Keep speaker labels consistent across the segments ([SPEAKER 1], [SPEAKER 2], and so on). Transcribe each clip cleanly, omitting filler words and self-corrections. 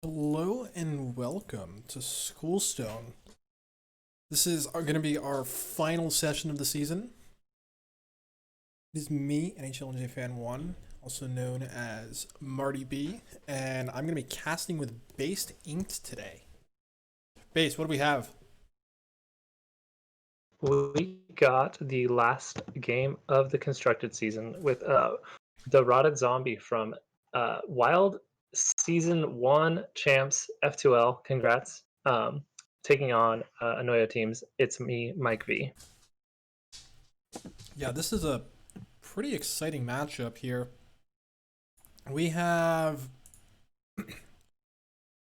[SPEAKER 1] Hello and welcome to Schoolstone. This is going to be our final session of the season. It is me, NHL Fan 1, also known as MartyB, and I'm going to be casting with basedinc today. Base, what do we have?
[SPEAKER 2] We got the last game of the constructed season with the Rotted Zombie from Wild Season 1 champs F2L. Congrats. Taking on Annoy-o-Team's ItsMeMikeV.
[SPEAKER 1] Yeah, this is a pretty exciting matchup here. We have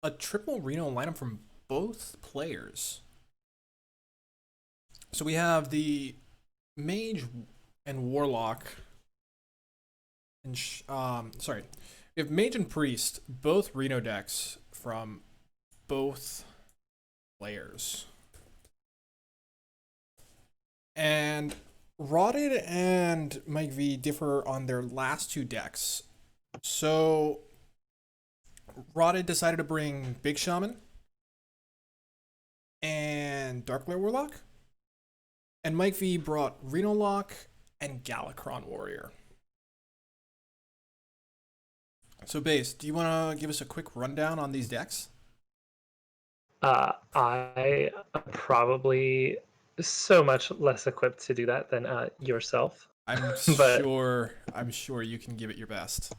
[SPEAKER 1] a triple Reno lineup from both players. So we have the Mage and Warlock. And we have Mage and Priest, both Reno decks from both players. And Rotted and Mike V differ on their last two decks. So Rotted decided to bring Big Shaman and Dark Lair Warlock. And Mike V brought Reno Lock and Galakron Warrior. So, Base, do you want to give us a quick rundown on these decks?
[SPEAKER 2] I am probably so much less equipped to do that than yourself.
[SPEAKER 1] I'm
[SPEAKER 2] But
[SPEAKER 1] sure you can give it your best.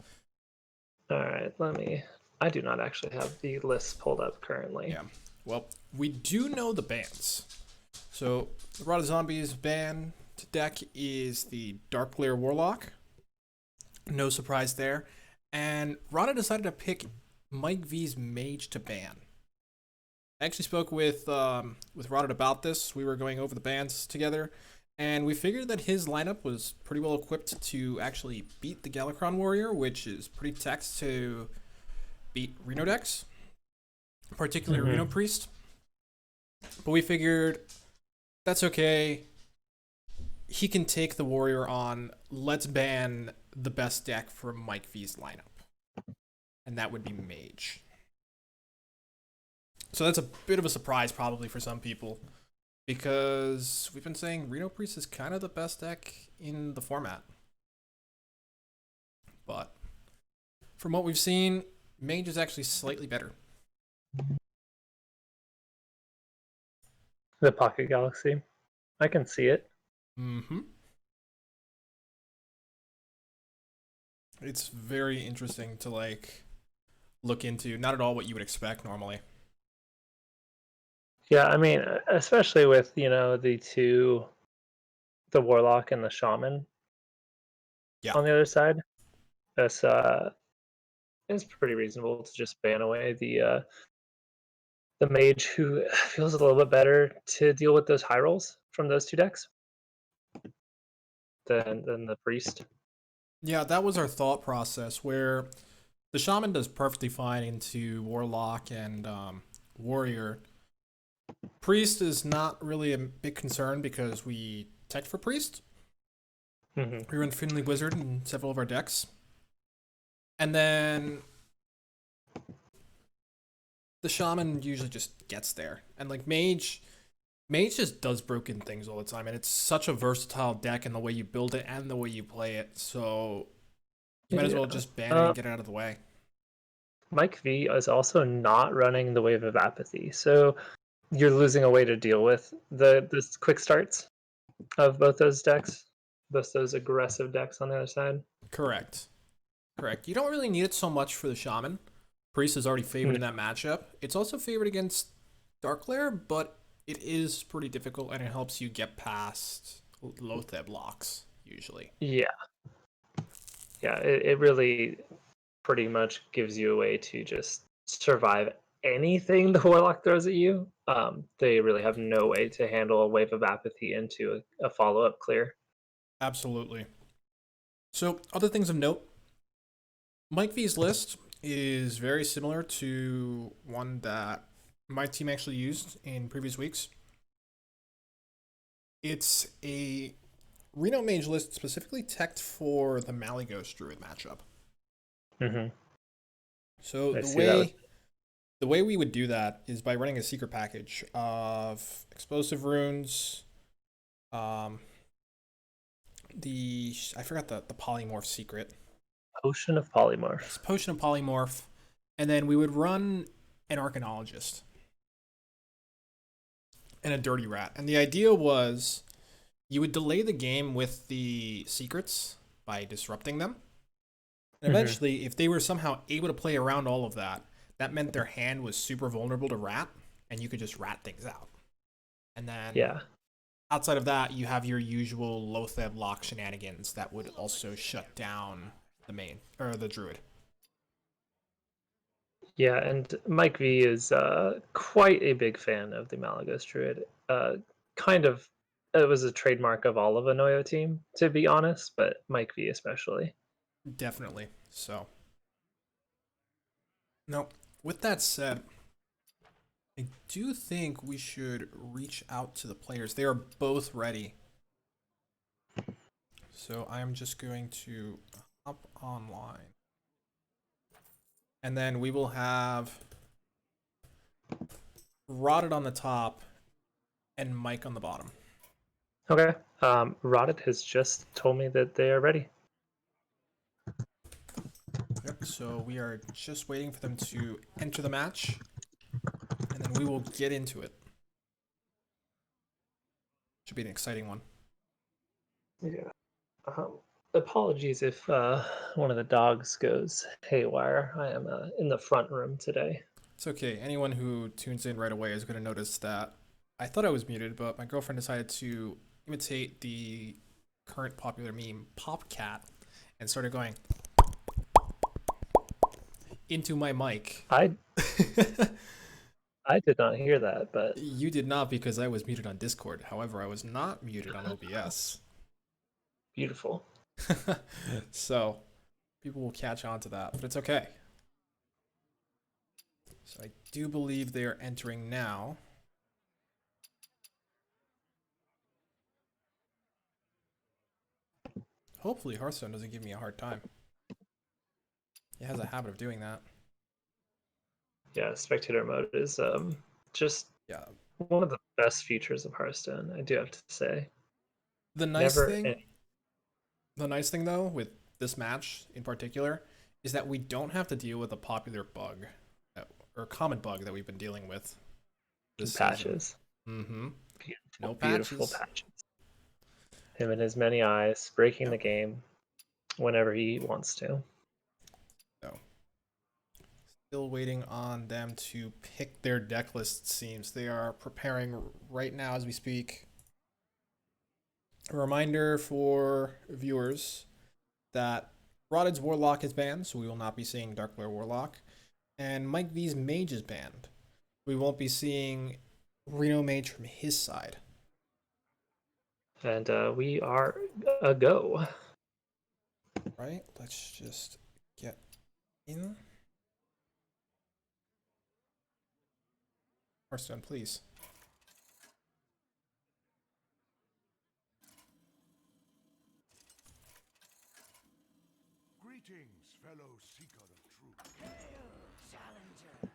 [SPEAKER 2] all right, I do not actually have the list pulled up currently.
[SPEAKER 1] Yeah. Well, we do know the bans. So, the Rotted Zombies ban deck is the Dark Lair Warlock. No surprise there. And Rotted decided to pick Mike V's Mage to ban. I actually spoke with Rotted about this. We were going over the bans together, and we figured that his lineup was pretty well equipped to actually beat the Galakron Warrior, which is pretty text to beat Reno decks, particularly Reno Priest. But we figured that's okay. He can take the Warrior on. Let's ban the best deck for Mike V's lineup, and that would be Mage. So that's a bit of a surprise probably for some people, because we've been saying Reno Priest is kind of the best deck in the format. But from what we've seen, Mage is actually slightly better.
[SPEAKER 2] The Pocket Galaxy. I can see it.
[SPEAKER 1] Mm-hmm. It's very interesting to look into. Not at all what you would expect normally.
[SPEAKER 2] Yeah, I mean, especially with, the Warlock and the Shaman
[SPEAKER 1] Yeah.
[SPEAKER 2] on the other side. That's it's pretty reasonable to just ban away the mage who feels a little bit better to deal with those high rolls from those two decks than the priest.
[SPEAKER 1] Yeah, that was our thought process, where the Shaman does perfectly fine into Warlock and Warrior. Priest is not really a big concern because we tech for Priest. We run Finley Wizard in several of our decks. And then the Shaman usually just gets there. And Mage just does broken things all the time. And it's such a versatile deck in the way you build it and the way you play it. So you might as well just ban it and get it out of the way.
[SPEAKER 2] Mike V is also not running the Wave of Apathy, so you're losing a way to deal with the quick starts of both those decks, both those aggressive decks on the other side.
[SPEAKER 1] Correct. You don't really need it so much for the Shaman. Priest is already favored in that matchup. It's also favored against Dark Lair, but it is pretty difficult, and it helps you get past low-theb blocks, usually.
[SPEAKER 2] Yeah. It really pretty much gives you a way to just survive anything the Warlock throws at you. They really have no way to handle a Wave of Apathy into a follow-up clear.
[SPEAKER 1] Absolutely. So, other things of note, Mike V's list is very similar to one that my team actually used in previous weeks. It's a Reno Mage list specifically teched for the Malygos Druid matchup.
[SPEAKER 2] Mm-hmm.
[SPEAKER 1] So the way The way we would do that is by running a secret package of explosive runes, um, I forgot the polymorph secret.
[SPEAKER 2] Potion of polymorph.
[SPEAKER 1] Yes, potion of polymorph, and then we would run an archaeologist and a dirty rat. And the idea was you would delay the game with the secrets by disrupting them. And eventually, if they were somehow able to play around all of that, that meant their hand was super vulnerable to rat, and you could just rat things out. And then outside of that, you have your usual Lotheb lock shenanigans that would also shut down the main, or the druid.
[SPEAKER 2] Yeah, and Mike V is quite a big fan of the Malagos Druid. Kind of, it was a trademark of all of Annoy-o-Team, to be honest, but Mike V especially.
[SPEAKER 1] Definitely. So, now, with that said, I do think we should reach out to the players. They are both ready. So I'm just going to hop online. And then we will have Rotted on the top and Mike on the bottom.
[SPEAKER 2] Okay. Rotted has just told me that they are ready.
[SPEAKER 1] Yep, so we are just waiting for them to enter the match, and then we will get into it. Should be an exciting one.
[SPEAKER 2] Yeah. Apologies if one of the dogs goes haywire. I am in the front room today.
[SPEAKER 1] It's okay. Anyone who tunes in right away is going to notice that I thought I was muted, but my girlfriend decided to imitate the current popular meme, Popcat, and started going into my mic.
[SPEAKER 2] I did not hear that, but
[SPEAKER 1] You did not, because I was muted on Discord. However, I was not muted on OBS.
[SPEAKER 2] beautiful.
[SPEAKER 1] So people will catch on to that, but it's okay. So I do believe they are entering now. Hopefully Hearthstone doesn't give me a hard time. It has a habit of doing that.
[SPEAKER 2] Yeah, spectator mode is just one of the best features of Hearthstone, I do have to say.
[SPEAKER 1] The nice thing though with this match in particular is that we don't have to deal with a popular bug or common bug that we've been dealing with this
[SPEAKER 2] patches.
[SPEAKER 1] Mm-hmm.
[SPEAKER 2] Beautiful patches. Him and his many eyes breaking the game whenever he wants to.
[SPEAKER 1] So still waiting on them to pick their deck list, it seems. They are preparing right now as we speak. A reminder for viewers that Rotted's Warlock is banned, so we will not be seeing Darkblare Warlock. And Mike V's Mage is banned. We won't be seeing Reno Mage from his side.
[SPEAKER 2] And we are a go.
[SPEAKER 1] Right, let's just get in. Hearthstone, please.
[SPEAKER 3] Greetings, fellow seeker of truth. Hail, challenger.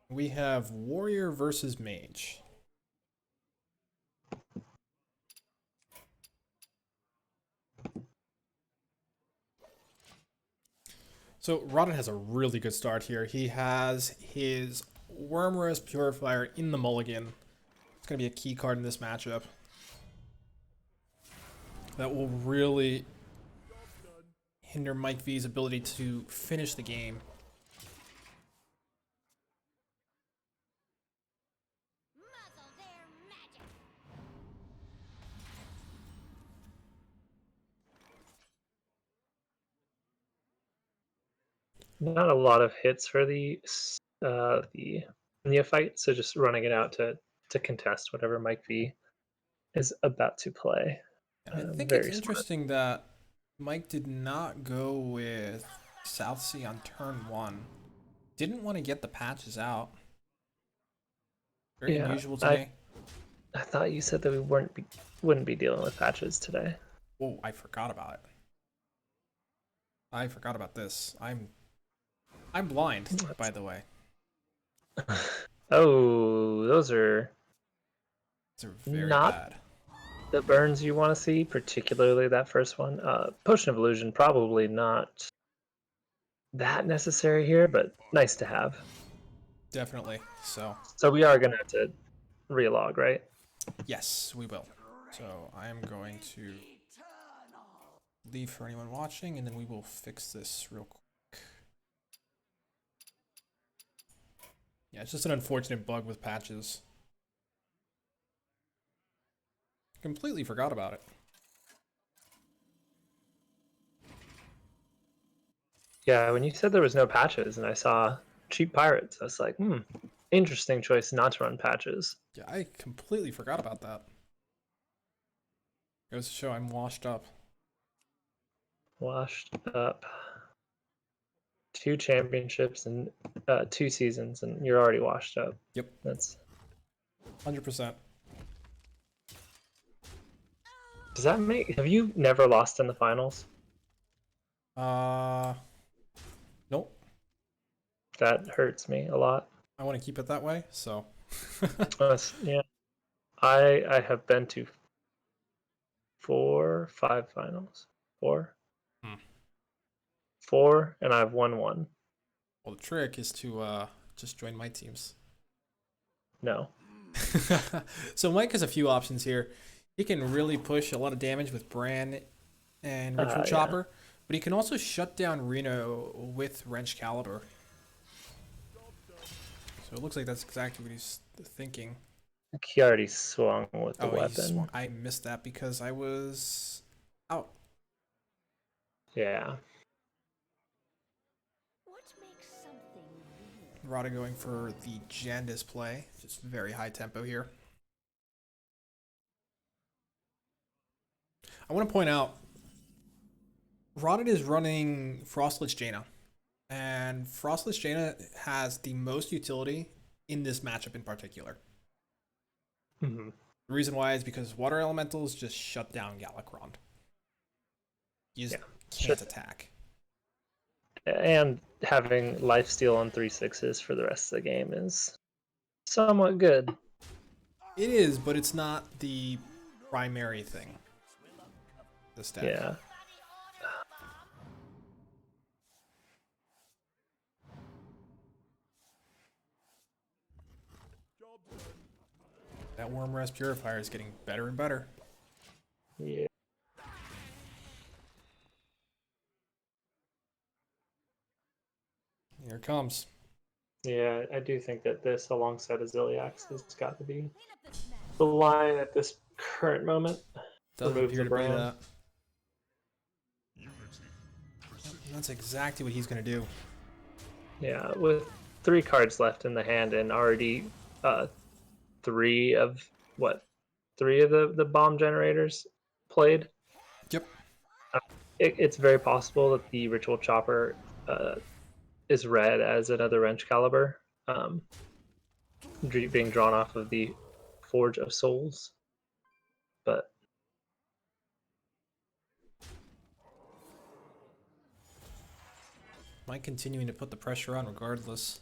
[SPEAKER 1] We have Warrior versus Mage. So Rodden has a really good start here. He has his Wormrest Purifier in the mulligan. It's going to be a key card in this matchup. That will really hinder Mike V's ability to finish the game.
[SPEAKER 2] Not a lot of hits for the neophyte, so just running it out to contest whatever Mike V is about to play.
[SPEAKER 1] I think it's interesting that Mike did not go with Southsea on turn 1. Didn't want to get the patches out. Very unusual to me.
[SPEAKER 2] I thought you said that we wouldn't be dealing with patches today.
[SPEAKER 1] Oh, I forgot about it. I forgot about this. I'm blind, by the way.
[SPEAKER 2] Oh, those are
[SPEAKER 1] These are very
[SPEAKER 2] not
[SPEAKER 1] bad.
[SPEAKER 2] the burns you want to see, particularly that first one. Potion of Illusion, probably not that necessary here, but nice to have.
[SPEAKER 1] Definitely. So,
[SPEAKER 2] So we are going to have to relog, right?
[SPEAKER 1] yes, we will. So, I am going to leave for anyone watching, and then we will fix this real quick. Yeah, it's just an unfortunate bug with patches. Completely forgot about it.
[SPEAKER 2] Yeah, when you said there was no patches and I saw cheap pirates, I was like, interesting choice not to run patches.
[SPEAKER 1] Yeah, I completely forgot about that. Goes to show I'm washed up.
[SPEAKER 2] Washed up. 2 championships and 2 seasons, and you're already washed up.
[SPEAKER 1] Yep,
[SPEAKER 2] That's
[SPEAKER 1] 100%.
[SPEAKER 2] Does that make? Have you never lost in the finals?
[SPEAKER 1] Nope.
[SPEAKER 2] That hurts me a lot.
[SPEAKER 1] I want to keep it that way, so.
[SPEAKER 2] Yeah, I have been to 5 finals. 4,
[SPEAKER 1] Hmm.
[SPEAKER 2] 4, and I've won 1.
[SPEAKER 1] Well, the trick is to just join my teams.
[SPEAKER 2] No.
[SPEAKER 1] So Mike has a few options here. He can really push a lot of damage with Bran and Ritual Chopper, but he can also shut down Reno with Wrench Caliber. So it looks like that's exactly what he's thinking.
[SPEAKER 2] He already swung with the
[SPEAKER 1] Oh, he
[SPEAKER 2] weapon.
[SPEAKER 1] swung. I missed that because I was out.
[SPEAKER 2] Yeah.
[SPEAKER 4] What makes something real?
[SPEAKER 1] Rada going for the Jandis play. Just very high tempo here. I want to point out, Rotted is running Frostlich Jaina. And Frostlich Jaina has the most utility in this matchup in particular.
[SPEAKER 2] Mm-hmm.
[SPEAKER 1] The reason why is because Water Elementals just shut down Galakrond. You just can't attack.
[SPEAKER 2] And having lifesteal on 3/6s for the rest of the game is somewhat good.
[SPEAKER 1] It is, but it's not the primary thing. The stat.
[SPEAKER 2] Yeah.
[SPEAKER 1] That Worm Rest Purifier is getting better and better.
[SPEAKER 2] Yeah.
[SPEAKER 1] Here it comes.
[SPEAKER 2] Yeah, I do think that this, alongside Aziliax, has got to be the line at this current moment.
[SPEAKER 1] Doesn't
[SPEAKER 2] Remove
[SPEAKER 1] appear
[SPEAKER 2] the
[SPEAKER 1] to be
[SPEAKER 2] brand.
[SPEAKER 1] that. Yep, that's exactly what he's going to do.
[SPEAKER 2] Yeah, with 3 cards left in the hand and already 3 of the bomb generators played.
[SPEAKER 1] Yep.
[SPEAKER 2] It's very possible that the Ritual Chopper is read as another Wrench Caliber, being drawn off of the Forge of Souls. But
[SPEAKER 1] Mike continuing to put the pressure on regardless.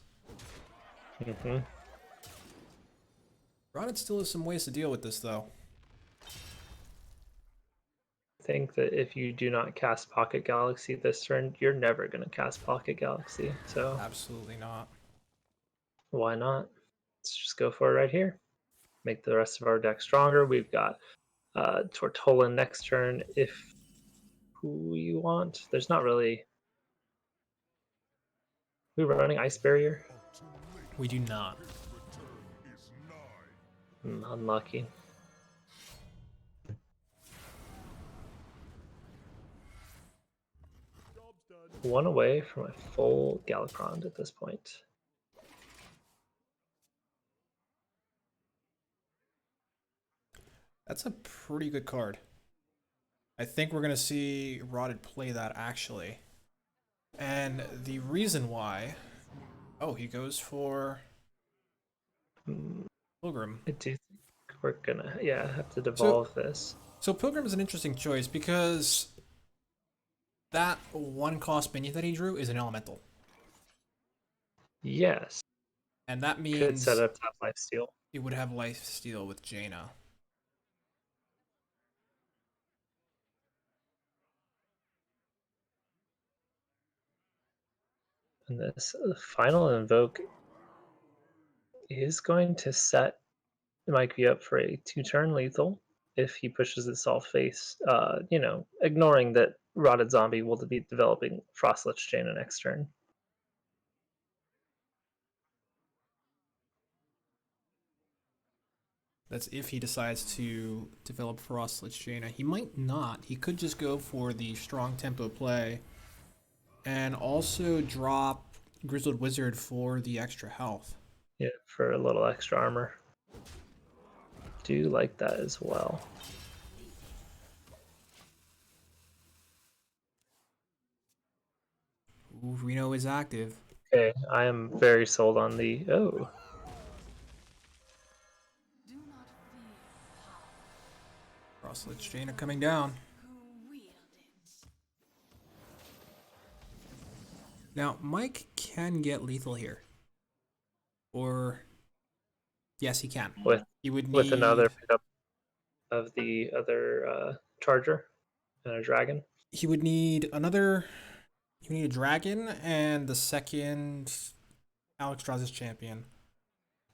[SPEAKER 1] Rotted still has some ways to deal with this, though.
[SPEAKER 2] I think that if you do not cast Pocket Galaxy this turn, you're never going to cast Pocket Galaxy. So
[SPEAKER 1] Absolutely not.
[SPEAKER 2] why not? Let's just go for it right here. Make the rest of our deck stronger. We've got Tortolan next turn if who you want. There's not really... We're running Ice Barrier.
[SPEAKER 1] We do not.
[SPEAKER 2] Unlucky. One away from a full Galakrond at this point.
[SPEAKER 1] That's a pretty good card. I think we're going to see Rotted play that, actually. And the reason why... Oh, he goes for... Pilgrim.
[SPEAKER 2] I do think we're gonna, have to devolve this.
[SPEAKER 1] So Pilgrim is an interesting choice because that 1-cost minion that he drew is an elemental.
[SPEAKER 2] Yes.
[SPEAKER 1] And that
[SPEAKER 2] Could
[SPEAKER 1] means
[SPEAKER 2] set up top life steal.
[SPEAKER 1] it would have life steal with Jaina.
[SPEAKER 2] And this final invoke is going to set MikeV up for a 2-turn lethal if he pushes this all face. Ignoring that Rotted Zombie will be developing Frostlich Jaina next turn.
[SPEAKER 1] That's if he decides to develop Frostlich Jaina. He might not. He could just go for the strong tempo play and also drop Grizzled Wizard for the extra health.
[SPEAKER 2] Yeah, for a little extra armor. Do like that as well.
[SPEAKER 1] Ooh, Reno is active.
[SPEAKER 2] Okay, I am very sold on the... Oh,
[SPEAKER 5] Do not fear
[SPEAKER 1] Frostlich Jaina coming down.
[SPEAKER 5] who wield it.
[SPEAKER 1] Now, Mike can get lethal here. Or... Yes, he can. He would need...
[SPEAKER 2] with another pickup of the other charger and a dragon.
[SPEAKER 1] He would need another... You need a dragon and the second Alex Straz's champion.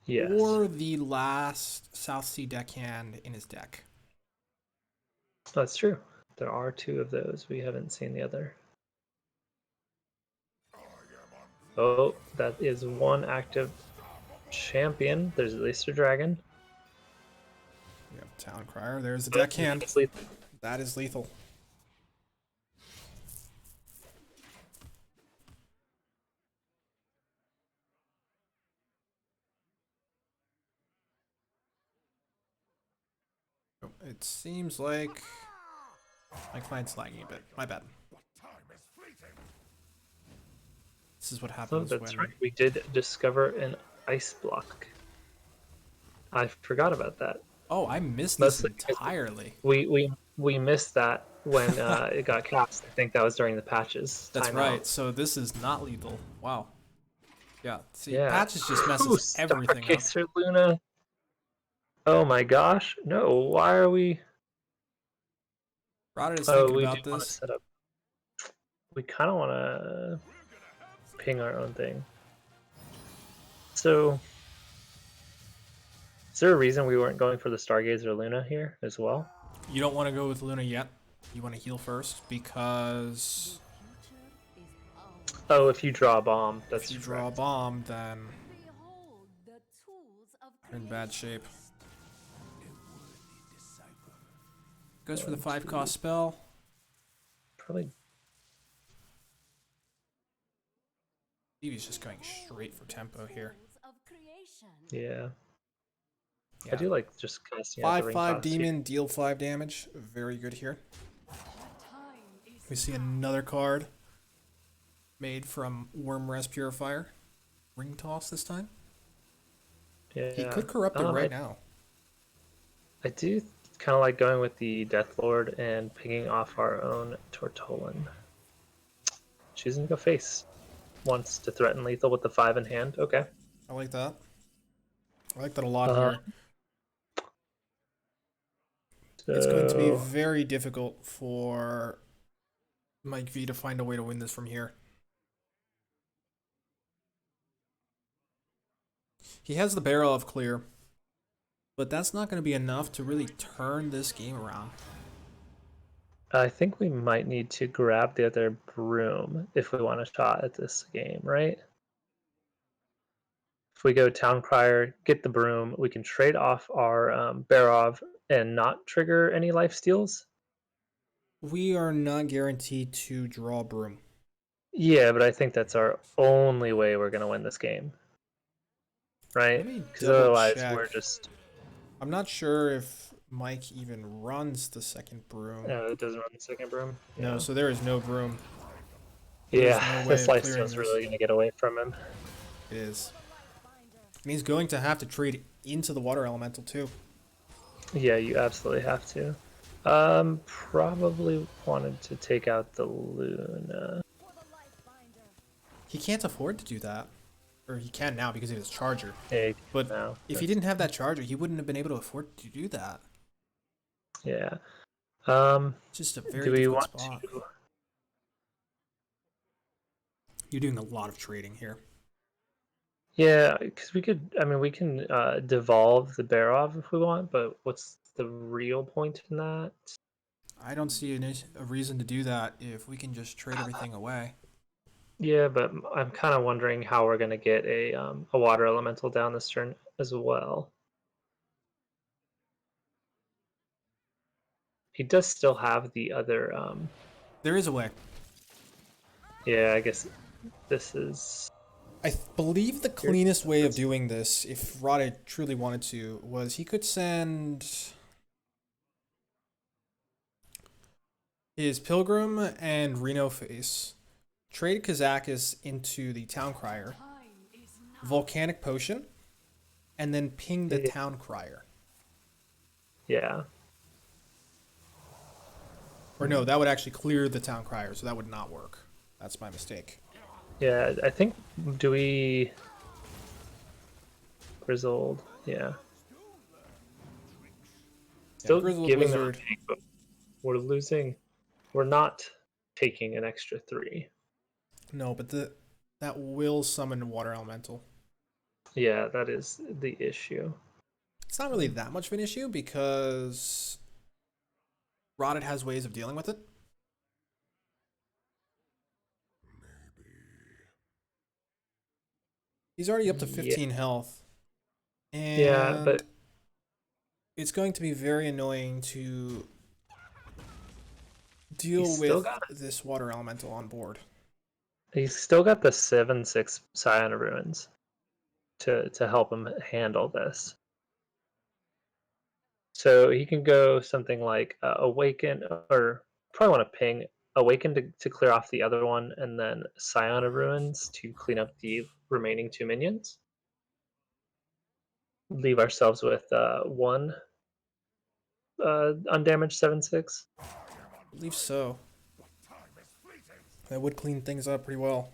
[SPEAKER 2] Yes.
[SPEAKER 1] Or the last South Sea deckhand in his deck.
[SPEAKER 2] That's true. There are 2 of those. We haven't seen the other. Oh, that is 1 active champion. There's at least a dragon.
[SPEAKER 1] We have Town Crier. There's the deckhand.
[SPEAKER 2] It's lethal.
[SPEAKER 1] That is lethal. It seems like my client's lagging a bit. My bad. This is what
[SPEAKER 2] Oh,
[SPEAKER 1] happens
[SPEAKER 2] that's
[SPEAKER 1] when...
[SPEAKER 2] right. We did discover an ice block. I forgot about that.
[SPEAKER 1] Oh, I missed this
[SPEAKER 2] Mostly because
[SPEAKER 1] entirely.
[SPEAKER 2] We missed that when it got cast. I think that was during the patches.
[SPEAKER 1] That's
[SPEAKER 2] timeout.
[SPEAKER 1] right. So this is not lethal. Wow. Yeah. See,
[SPEAKER 2] Yeah.
[SPEAKER 1] patches just messes
[SPEAKER 2] Ooh,
[SPEAKER 1] everything up.
[SPEAKER 2] Stargazer Luna. Oh my gosh. No, why are we...
[SPEAKER 1] Rotted is
[SPEAKER 2] Oh,
[SPEAKER 1] thinking
[SPEAKER 2] we
[SPEAKER 1] about
[SPEAKER 2] do want to
[SPEAKER 1] this.
[SPEAKER 2] set up... We kind of want to ping our own thing. So... Is there a reason we weren't going for the Stargazer Luna here as well?
[SPEAKER 1] You don't want to go with Luna yet. You want to heal first because
[SPEAKER 2] Oh, if you draw a bomb, that's
[SPEAKER 1] if you draw a
[SPEAKER 2] correct.
[SPEAKER 1] bomb, then
[SPEAKER 4] Behold the tools of
[SPEAKER 1] you're in bad shape.
[SPEAKER 3] A worthy disciple.
[SPEAKER 1] Goes for the 5-cost spell.
[SPEAKER 2] Probably.
[SPEAKER 1] Stevie's just going straight for tempo here.
[SPEAKER 4] tools of creation.
[SPEAKER 2] Yeah.
[SPEAKER 1] Yeah.
[SPEAKER 2] I do like just casting out the ring
[SPEAKER 1] 5/5
[SPEAKER 2] toss here.
[SPEAKER 1] demon, deal 5 damage. Very good here.
[SPEAKER 5] The time is
[SPEAKER 1] We see another card made from Wormrest Purifier. Ring toss this time.
[SPEAKER 2] Yeah.
[SPEAKER 1] He could corrupt it right
[SPEAKER 2] I,
[SPEAKER 1] now.
[SPEAKER 2] I do kind of like going with the Death Lord and picking off our own Tortolan. Choosing to go face. Wants to threaten lethal with the 5 in hand. Okay.
[SPEAKER 1] I like that. I like that a lot
[SPEAKER 2] Uh,
[SPEAKER 1] here. It's going to be
[SPEAKER 2] So-
[SPEAKER 1] very difficult for Mike V to find a way to win this from here. He has the barrel of clear, but that's not going to be enough to really turn this game around.
[SPEAKER 2] I think we might need to grab the other broom if we want a shot at this game, right? If we go Town Crier, get the broom, we can trade off our Barov and not trigger any life steals.
[SPEAKER 1] We are not guaranteed to draw Broom.
[SPEAKER 2] Yeah, but I think that's our only way we're going to win this game. Right?
[SPEAKER 1] Let me
[SPEAKER 2] Because
[SPEAKER 1] double
[SPEAKER 2] otherwise
[SPEAKER 1] check.
[SPEAKER 2] we're just...
[SPEAKER 1] I'm not sure if Mike even runs the second Broom.
[SPEAKER 2] it doesn't run the second broom.
[SPEAKER 1] No, so there is no Broom.
[SPEAKER 2] Yeah,
[SPEAKER 1] no way
[SPEAKER 2] this
[SPEAKER 1] of
[SPEAKER 2] life
[SPEAKER 1] clearing
[SPEAKER 2] steal's
[SPEAKER 1] this.
[SPEAKER 2] really going to get away from him.
[SPEAKER 1] It is. And he's going to have to trade into the Water Elemental too.
[SPEAKER 2] Yeah, you absolutely have to. Probably wanted to take out the Luna.
[SPEAKER 1] He can't afford to do that. or he can now because he has charger.
[SPEAKER 2] Yeah,
[SPEAKER 1] But
[SPEAKER 2] now.
[SPEAKER 1] if he didn't have that charger, he wouldn't have been able to afford to do that.
[SPEAKER 2] Yeah.
[SPEAKER 1] It's just a very
[SPEAKER 2] Do we
[SPEAKER 1] difficult
[SPEAKER 2] want
[SPEAKER 1] spot.
[SPEAKER 2] to?
[SPEAKER 1] You're doing a lot of trading here.
[SPEAKER 2] Yeah, because we could. I mean, we can devolve the Barov if we want, but what's the real point in that?
[SPEAKER 1] I don't see a reason to do that if we can just trade everything away.
[SPEAKER 2] Yeah, but I'm kind of wondering how we're gonna get a water elemental down this turn as well. He does still have the other.
[SPEAKER 1] There is a way.
[SPEAKER 2] Yeah, I guess this is.
[SPEAKER 1] I believe the cleanest way of doing this, if Rade truly wanted to, was he could send his Pilgrim and Reno Face, trade Kazakis into the Town Crier,
[SPEAKER 5] Time is now.
[SPEAKER 1] Volcanic Potion, and then ping the
[SPEAKER 2] Yeah.
[SPEAKER 1] Town Crier.
[SPEAKER 2] Yeah.
[SPEAKER 1] Or no, that would actually clear the Town Crier, so that would not work. That's my mistake.
[SPEAKER 2] Yeah, I think. Do we? Grizzled. Yeah. Still
[SPEAKER 1] Grizzled
[SPEAKER 2] giving them a
[SPEAKER 1] Wizard.
[SPEAKER 2] ping, but we're losing. We're not taking an extra 3.
[SPEAKER 1] No, but that will summon Water Elemental.
[SPEAKER 2] Yeah, that is the issue.
[SPEAKER 1] It's not really that much of an issue because Rotted has ways of dealing with it. He's already up to 15 health. And
[SPEAKER 2] Yeah, but
[SPEAKER 1] it's going to be very annoying to deal
[SPEAKER 2] He's still
[SPEAKER 1] with
[SPEAKER 2] got
[SPEAKER 1] this Water Elemental on board.
[SPEAKER 2] he's still got the 7/6 Scion of Ruins to help him handle this. So he can go something like Awaken, or probably want to ping Awaken to clear off the other one, and then Scion of Ruins to clean up the remaining 2 minions. Leave ourselves with 1 undamaged 7/6.
[SPEAKER 1] I believe so. That would clean things up pretty well.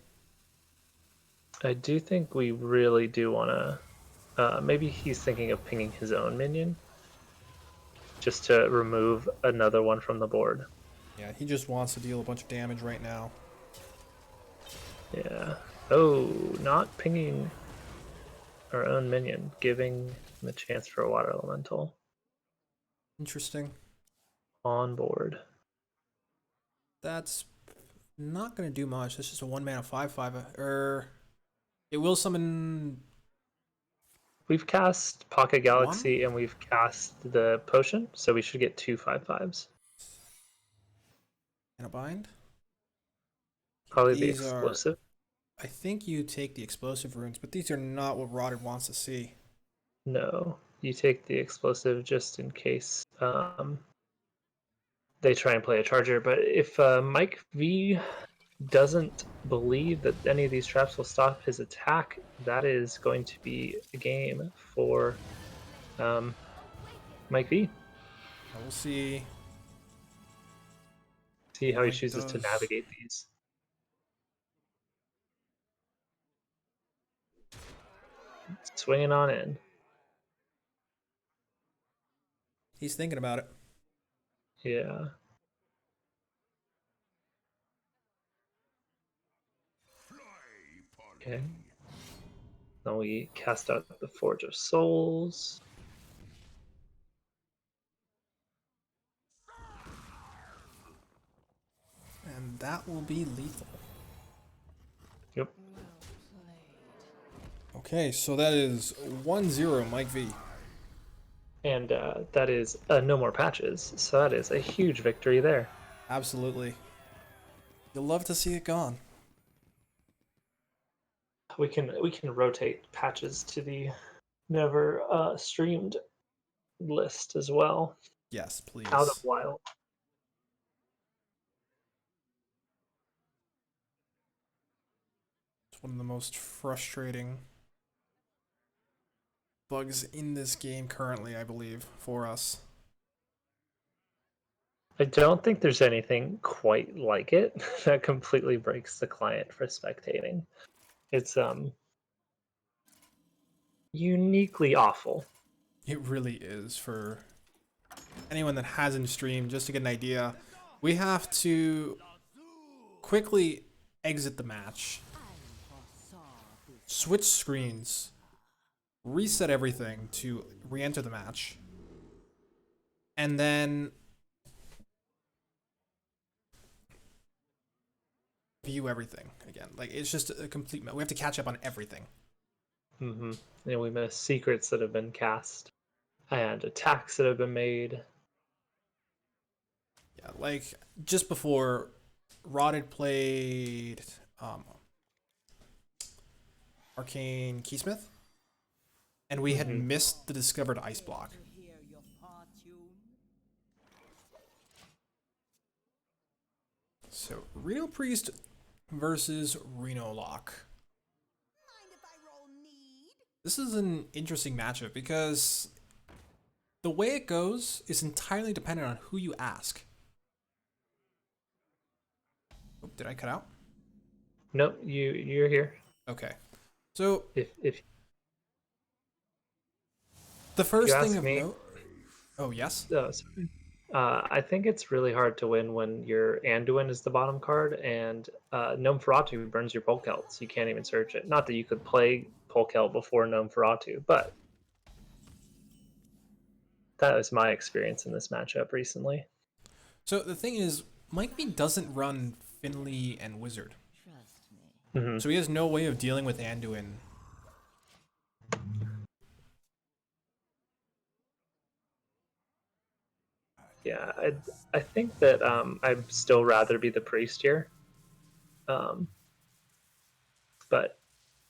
[SPEAKER 2] I do think we really do want to. Maybe he's thinking of pinging his own minion, just to remove another one from the board.
[SPEAKER 1] Yeah, he just wants to deal a bunch of damage right now.
[SPEAKER 2] Yeah. Oh, not pinging our own minion, giving him a chance for a water elemental
[SPEAKER 1] Interesting.
[SPEAKER 2] on board.
[SPEAKER 1] That's not going to do much. That's just a 1-mana 5/5. It will summon.
[SPEAKER 2] We've cast Pocket Galaxy and we've cast the potion, so we should get 2 5/5s.
[SPEAKER 1] And a bind.
[SPEAKER 2] Probably the
[SPEAKER 1] These
[SPEAKER 2] explosive.
[SPEAKER 1] I think you take the explosive runes, but these are not what Rotted wants to see.
[SPEAKER 2] No, you take the explosive just in case they try and play a charger. But if Mike V doesn't believe that any of these traps will stop his attack, that is going to be a game for Mike V.
[SPEAKER 1] We'll see.
[SPEAKER 2] See how he
[SPEAKER 1] Mike
[SPEAKER 2] chooses to
[SPEAKER 1] does.
[SPEAKER 2] navigate these. Swinging on in.
[SPEAKER 1] He's thinking about it.
[SPEAKER 2] Yeah. Okay. Then we cast out the Forge of Souls.
[SPEAKER 1] And that will be lethal.
[SPEAKER 2] Yep.
[SPEAKER 5] Well played.
[SPEAKER 1] Okay, so that is 1-0 Mike V.
[SPEAKER 2] And that is no more patches. So that is a huge victory there.
[SPEAKER 1] Absolutely. You'll love to see it gone.
[SPEAKER 2] We can rotate patches to the never streamed list as well.
[SPEAKER 1] Yes, please.
[SPEAKER 2] Out of Wild.
[SPEAKER 1] It's one of the most frustrating bugs in this game currently, I believe, for us.
[SPEAKER 2] I don't think there's anything quite like it that completely breaks the client for spectating. It's uniquely awful.
[SPEAKER 1] It really is. For anyone that hasn't streamed, just to get an idea, we have to quickly exit the match, switch screens, reset everything to re-enter the match, and then view everything again. Like, it's just a complete we have to catch up on everything.
[SPEAKER 2] Mm-hmm. And we miss secrets that have been cast and attacks that have been made.
[SPEAKER 1] Yeah, like just before, Rotted played Arcane Keysmith, and we had
[SPEAKER 2] Mhm.
[SPEAKER 1] missed the discovered ice block. So Reno Priest versus Reno Lock. This is an interesting matchup because the way it goes is entirely dependent on who you ask. Oh, did I cut out?
[SPEAKER 2] Nope, you're here.
[SPEAKER 1] Okay. So
[SPEAKER 2] If
[SPEAKER 1] the
[SPEAKER 2] you
[SPEAKER 1] first thing
[SPEAKER 2] ask
[SPEAKER 1] of
[SPEAKER 2] me,
[SPEAKER 1] note. Oh yes.
[SPEAKER 2] sorry. I think it's really hard to win when your Anduin is the bottom card and Gnome Feratu burns your Polkelt, so you can't even search it. Not that you could play Polkelt before Gnome Feratu, but that was my experience in this matchup recently.
[SPEAKER 1] So the thing is, MikeV doesn't run Finley and Wizard,
[SPEAKER 2] Mm-hmm.
[SPEAKER 1] so he has no way of dealing with Anduin.
[SPEAKER 2] Yeah, I think that I'd still rather be the priest here. But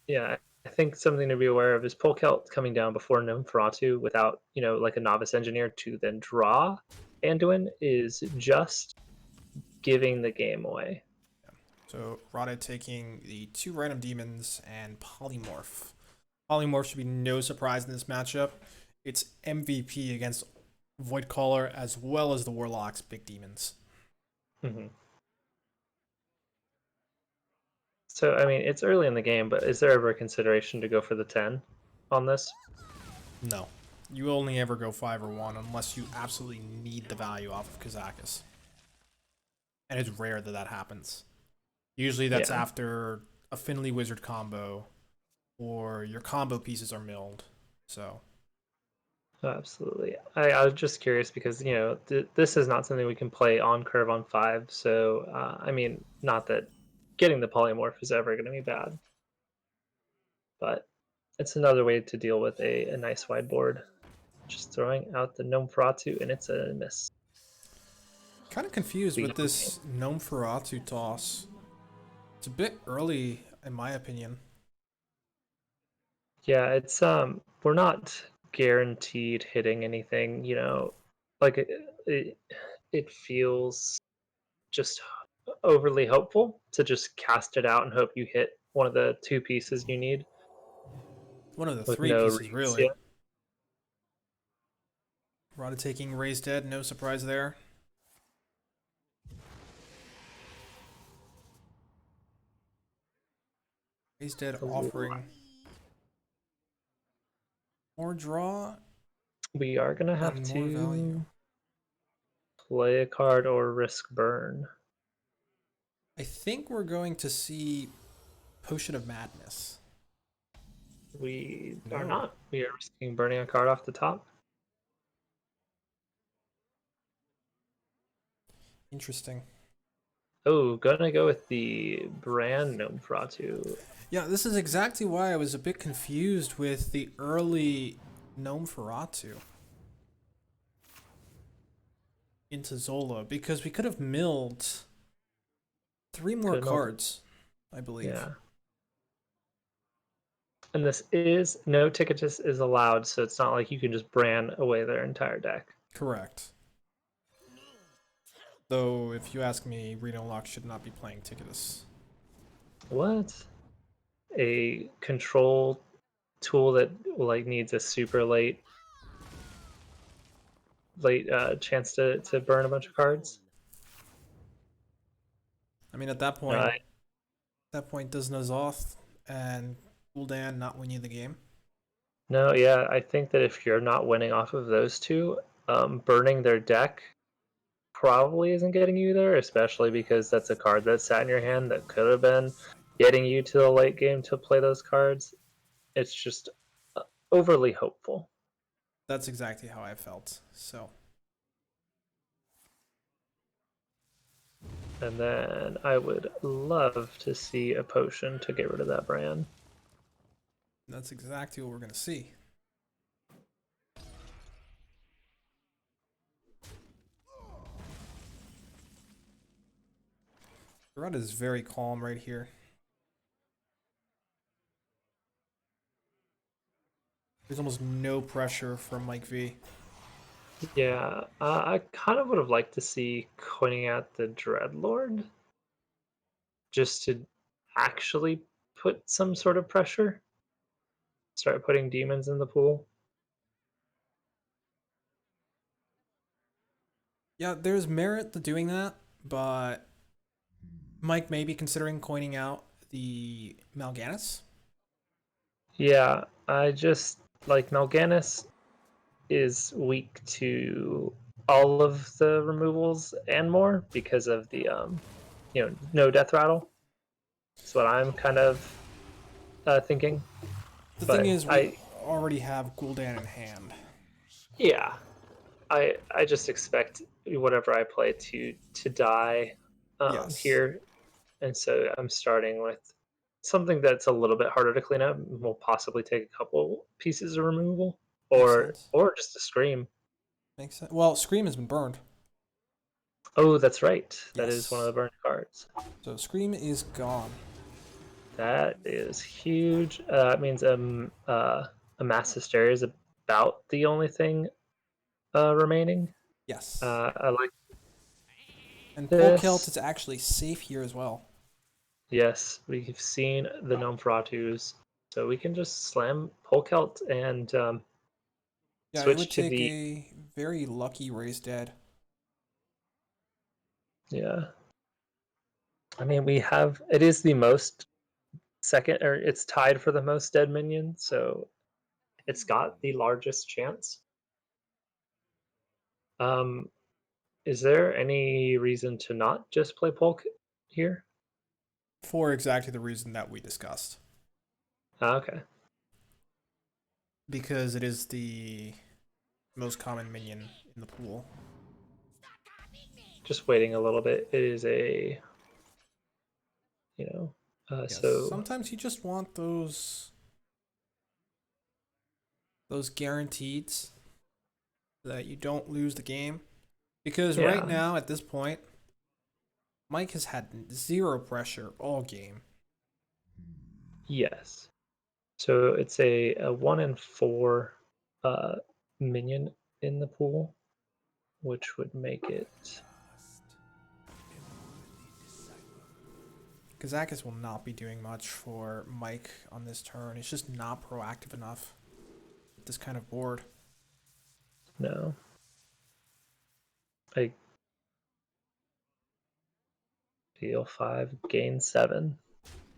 [SPEAKER 2] yeah, I think something to be aware of is Polkelt coming down before Gnome without, like a novice engineer to then draw Anduin is just giving the game away.
[SPEAKER 1] So Rada taking the 2 random demons and Polymorph. Polymorph should be no surprise in this matchup. It's MVP against Voidcaller as well as the Warlock's big demons.
[SPEAKER 2] Mm-hmm. So, I mean, it's early in the game, but is there ever a consideration to go for the 10 on this?
[SPEAKER 1] No. You only ever go 5 or 1 unless you absolutely need the value off of Kazakis. And it's rare that that happens. Usually that's
[SPEAKER 2] Yeah.
[SPEAKER 1] after a Finley Wizard combo or your combo pieces are milled. So,
[SPEAKER 2] Oh, absolutely. I was just curious because, this is not something we can play on curve on 5. So, I mean, not that getting the polymorph is ever going to be bad, but it's another way to deal with a nice wide board. Just throwing out the Gnome Feratu, and it's a miss.
[SPEAKER 1] kind of confused with this Gnome Feratu toss. It's a bit early, in my opinion.
[SPEAKER 2] Yeah, it's we're not guaranteed hitting anything, like it feels just overly hopeful to just cast it out and hope you hit one of the 2 pieces you need
[SPEAKER 1] One of the
[SPEAKER 2] with
[SPEAKER 1] 3
[SPEAKER 2] no
[SPEAKER 1] pieces,
[SPEAKER 2] reads
[SPEAKER 1] really.
[SPEAKER 2] yet.
[SPEAKER 1] Rada taking Raised Dead, no surprise there. Raised Dead offering more draw
[SPEAKER 2] We are gonna have
[SPEAKER 1] and more value.
[SPEAKER 2] to play a card or risk burn.
[SPEAKER 1] I think we're going to see Potion of Madness.
[SPEAKER 2] We are
[SPEAKER 1] No.
[SPEAKER 2] not. We are risking burning a card off the top.
[SPEAKER 1] Interesting.
[SPEAKER 2] Oh, gonna go with the brand Gnome Feratu.
[SPEAKER 1] Yeah, this is exactly why I was a bit confused with the early Gnome Feratu into Zola, because we could have milled 3 more
[SPEAKER 2] Could've milled-
[SPEAKER 1] cards, I believe.
[SPEAKER 2] Yeah. And this is no ticketus is allowed, so it's not like you can just brand away their entire deck.
[SPEAKER 1] Correct. Though, if you ask me, Reno Lock should not be playing Ticketus.
[SPEAKER 2] What? A control tool that needs a super late chance to burn a bunch of cards.
[SPEAKER 1] I mean, at that point, does Nazoth and Gul'dan not win you the game?
[SPEAKER 2] No, yeah, I think that if you're not winning off of those two, burning their deck probably isn't getting you there, especially because that's a card that sat in your hand that could have been getting you to the late game to play those cards. It's just overly hopeful.
[SPEAKER 1] That's exactly how I felt. So
[SPEAKER 2] And then I would love to see a potion to get rid of that brand.
[SPEAKER 1] that's exactly what we're gonna see. Rod is very calm right here. There's almost no pressure from Mike V.
[SPEAKER 2] Yeah, I kind of would have liked to see coining out the Dreadlord just to actually put some sort of pressure. Start putting demons in the pool.
[SPEAKER 1] Yeah, there's merit to doing that, but Mike may be considering coining out the Mal'Ganis.
[SPEAKER 2] Yeah, I just like Mal'Ganis is weak to all of the removals and more because of the no death rattle. That's what I'm kind of thinking.
[SPEAKER 1] The thing
[SPEAKER 2] But
[SPEAKER 1] is, we already have Gul'dan in hand.
[SPEAKER 2] yeah, I just expect whatever I play to die
[SPEAKER 1] Yes.
[SPEAKER 2] here, and so I'm starting with something that's a little bit harder to clean up. Will possibly take a couple pieces of removal,
[SPEAKER 1] Makes
[SPEAKER 2] or
[SPEAKER 1] sense.
[SPEAKER 2] just a scream.
[SPEAKER 1] Makes sense. Well, Scream has been burned.
[SPEAKER 2] Oh, that's right. That is one of
[SPEAKER 1] Yes.
[SPEAKER 2] the burned cards.
[SPEAKER 1] So Scream is gone.
[SPEAKER 2] That is huge. It means a mass hysteria is about the only thing remaining.
[SPEAKER 1] Yes.
[SPEAKER 2] I like
[SPEAKER 1] And Polkelt
[SPEAKER 2] this.
[SPEAKER 1] is actually safe here as well.
[SPEAKER 2] Yes, we've seen the Gnome-Feratus, so we can just slam Polkelt and
[SPEAKER 1] Yeah, it would
[SPEAKER 2] switch to
[SPEAKER 1] take
[SPEAKER 2] the
[SPEAKER 1] a very lucky Raise Dead.
[SPEAKER 2] yeah. I mean, we have it is the most second, or it's tied for the most dead minion, so it's got the largest chance. Um, is there any reason to not just play Polk here?
[SPEAKER 1] For exactly the reason that we discussed.
[SPEAKER 2] Okay.
[SPEAKER 1] Because it is the most common minion in the pool.
[SPEAKER 2] Just waiting a little bit. It is a, you know,
[SPEAKER 1] Yes.
[SPEAKER 2] so
[SPEAKER 1] Sometimes you just want those guarantees that you don't lose the game. Because right
[SPEAKER 2] yeah,
[SPEAKER 1] now, at this point, Mike has had zero pressure all game.
[SPEAKER 2] yes. So it's a 1 in 4 uh, minion in the pool, which would make it.
[SPEAKER 1] Kazakis will not be doing much for Mike on this turn. He's just not proactive enough with this kind of board.
[SPEAKER 2] No. I deal 5, gain 7.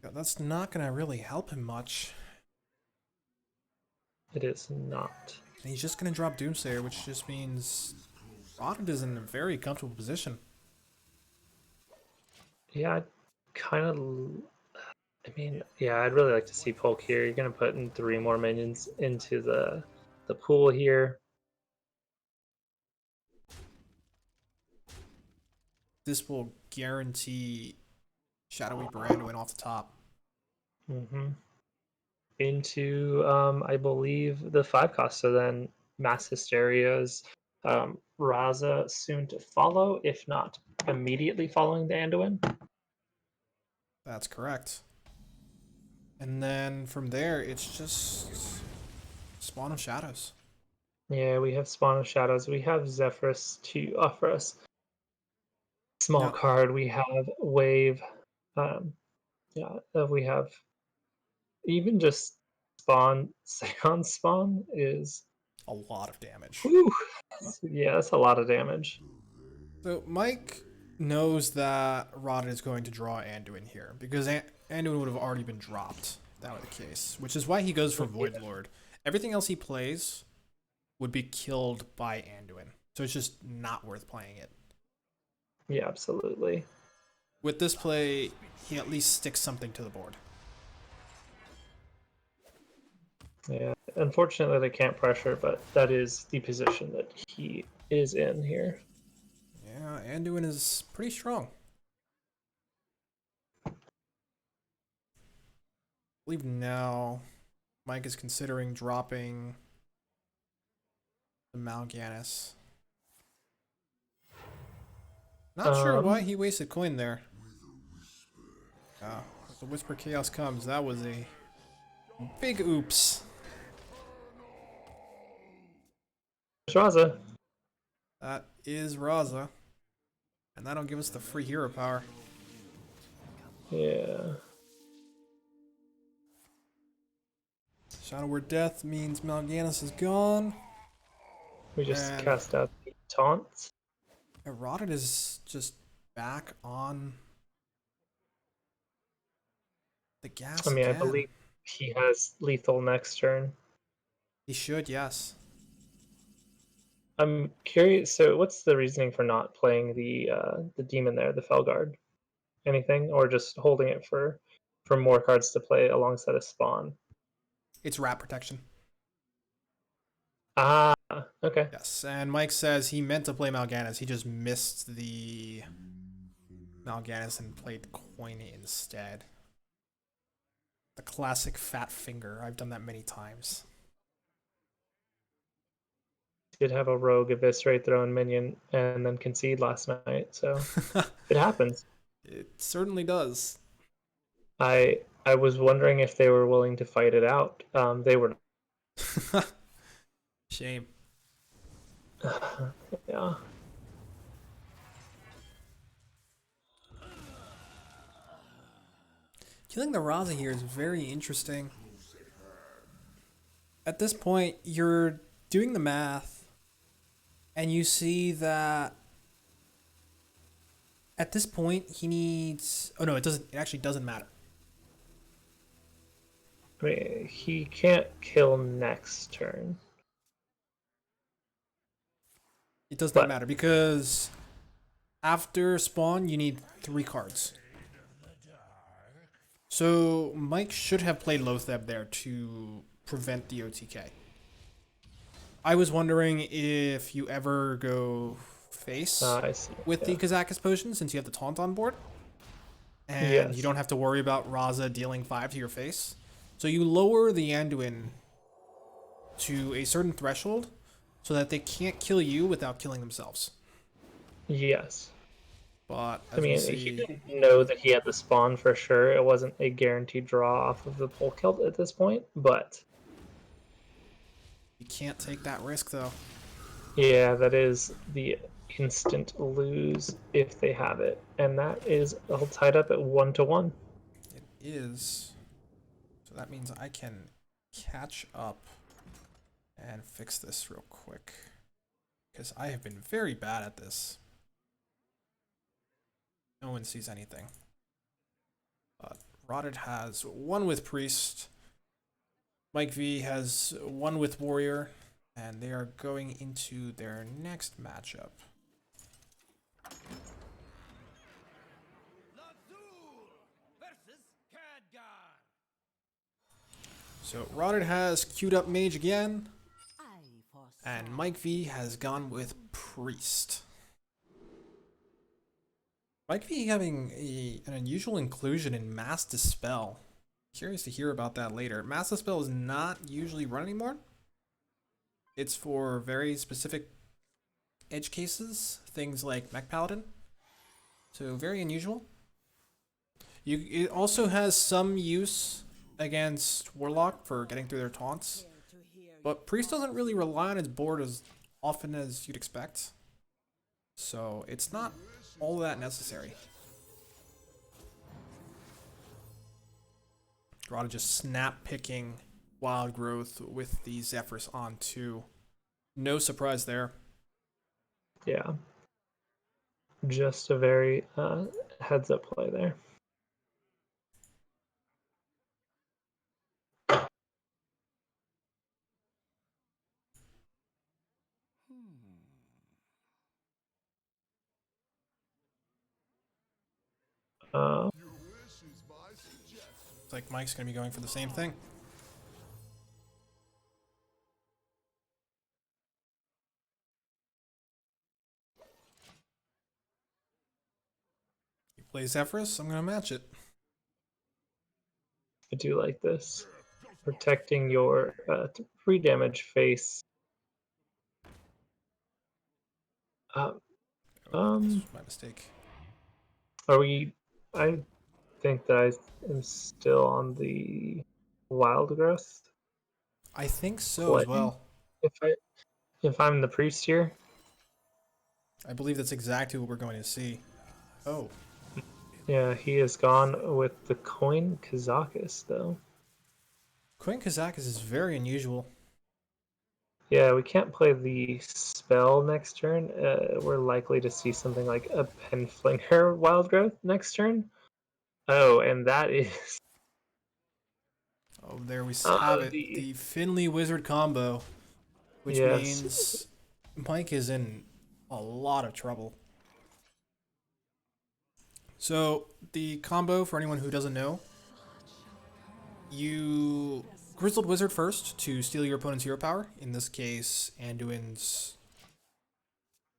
[SPEAKER 1] Yeah, that's not going to really help him much.
[SPEAKER 2] It is not.
[SPEAKER 1] And he's just going to drop Doomsayer, which just means Rotted is in a very comfortable position.
[SPEAKER 2] Yeah, kind of. I mean, yeah, I'd really like to see Polk here. You're gonna put in 3 more minions into the pool here.
[SPEAKER 1] This will guarantee Shadowy Brando off the top.
[SPEAKER 2] Mm-hmm. Into I believe the 5 cost. So then Mass Hysteria's Raza soon to follow, if not immediately following the Anduin.
[SPEAKER 1] That's correct. And then from there, it's just Spawn of Shadows.
[SPEAKER 2] Yeah, we have Spawn of Shadows. We have Zephyrus to offer us. Small
[SPEAKER 1] Yep.
[SPEAKER 2] card. We have Wave. Yeah, we have even just Spawn. Seance Spawn is.
[SPEAKER 1] A lot of damage.
[SPEAKER 2] Whew, yeah, that's a lot of damage.
[SPEAKER 1] So Mike knows that Rotted is going to draw Anduin here because Anduin would have already been dropped if that were the case, which is why he goes for Void Lord. Everything else he plays would be killed by Anduin. So it's just not worth playing it.
[SPEAKER 2] Yeah, absolutely.
[SPEAKER 1] With this play, he at least sticks something to the board.
[SPEAKER 2] Yeah, unfortunately they can't pressure, but that is the position that he is in here.
[SPEAKER 1] Yeah, Anduin is pretty strong. I believe now Mike is considering dropping the Mal'Ganis. Not sure why he wasted coin there. As the Whisper Chaos comes, that was a big oops.
[SPEAKER 2] Shraza.
[SPEAKER 1] That is Raza. And that'll give us the free hero power.
[SPEAKER 2] Yeah.
[SPEAKER 1] Shadow Word Death means Mal'Ganis is gone.
[SPEAKER 2] We just
[SPEAKER 1] And
[SPEAKER 2] cast out the taunts.
[SPEAKER 1] Eroded is just back on the gas
[SPEAKER 2] I mean,
[SPEAKER 1] again.
[SPEAKER 2] I believe he has lethal next turn.
[SPEAKER 1] He should, yes.
[SPEAKER 2] I'm curious. So, what's the reasoning for not playing the demon there, the Felguard? Anything, or just holding it for more cards to play alongside a spawn?
[SPEAKER 1] It's rat protection.
[SPEAKER 2] Ah, okay.
[SPEAKER 1] Yes, and Mike says he meant to play Mal'Ganis. He just missed the Mal'Ganis and played coin instead. The classic fat finger. I've done that many times.
[SPEAKER 2] Did have a rogue eviscerate their own minion and then concede last night, so it happens.
[SPEAKER 1] It certainly does.
[SPEAKER 2] I was wondering if they were willing to fight it out. They were.
[SPEAKER 1] Shame.
[SPEAKER 2] Yeah.
[SPEAKER 1] Killing the Raza here is very interesting. At this point, you're doing the math, and you see that at this point he needs. Oh no, it doesn't. It actually doesn't matter.
[SPEAKER 2] I mean, he can't kill next turn.
[SPEAKER 1] It does not matter because after spawn you need 3 cards. So Mike should have played Lotheb there to prevent the OTK. I was wondering if you ever go face
[SPEAKER 2] I see.
[SPEAKER 1] with the Kazakis potion since you have the taunt on board. And
[SPEAKER 2] Yes.
[SPEAKER 1] you don't have to worry about Raza dealing 5 to your face. So you lower the Anduin to a certain threshold so that they can't kill you without killing themselves.
[SPEAKER 2] Yes.
[SPEAKER 1] But
[SPEAKER 2] I mean, he didn't know that he had the spawn for sure. It wasn't a guaranteed draw off of the pole kill at this point, but
[SPEAKER 1] you can't take that risk though.
[SPEAKER 2] yeah, that is the instant lose if they have it, and that is all tied up at 1-1.
[SPEAKER 1] It is. So that means I can catch up and fix this real quick because I have been very bad at this. No one sees anything. But Rotted has 1 with Priest. Mike V has 1 with Warrior. And they are going into their next matchup. So Rotted has queued up Mage again. And Mike V has gone with Priest. Mike V having an unusual inclusion in Mass Dispel. Curious to hear about that later. Mass Dispel is not usually run anymore. It's for very specific edge cases, things like Mech Paladin. So very unusual. It also has some use against Warlock for getting through their taunts. But Priest doesn't really rely on his board as often as you'd expect. So it's not all that necessary. Grotto just snap picking Wild Growth with the Zephyrs on too. No surprise there.
[SPEAKER 2] Yeah. Just a very heads up play there.
[SPEAKER 3] Your wish is my suggestion.
[SPEAKER 1] It's like Mike's gonna be going for the same thing. He plays Zephyrus, I'm gonna match it.
[SPEAKER 2] I do like this. Protecting your 3 damage face. Uh,
[SPEAKER 1] Oh, that's my mistake.
[SPEAKER 2] are we? I think that I am still on the wild growth
[SPEAKER 1] I think so
[SPEAKER 2] play.
[SPEAKER 1] as well.
[SPEAKER 2] If I'm the priest here,
[SPEAKER 1] I believe that's exactly what we're going to see. Oh,
[SPEAKER 2] yeah, he is gone with the coin Kazakis though.
[SPEAKER 1] Quinn Kazakis is very unusual.
[SPEAKER 2] Yeah, we can't play the spell next turn. We're likely to see something like a Penflinger Wild Growth next turn. Oh, and that is
[SPEAKER 1] Oh, there we have it.
[SPEAKER 2] the
[SPEAKER 1] The Finley Wizard combo, which
[SPEAKER 2] yes.
[SPEAKER 1] means Mike is in a lot of trouble. So, the combo, for anyone who doesn't know, you Grizzled Wizard first to steal your opponent's hero power. In this case, Anduin's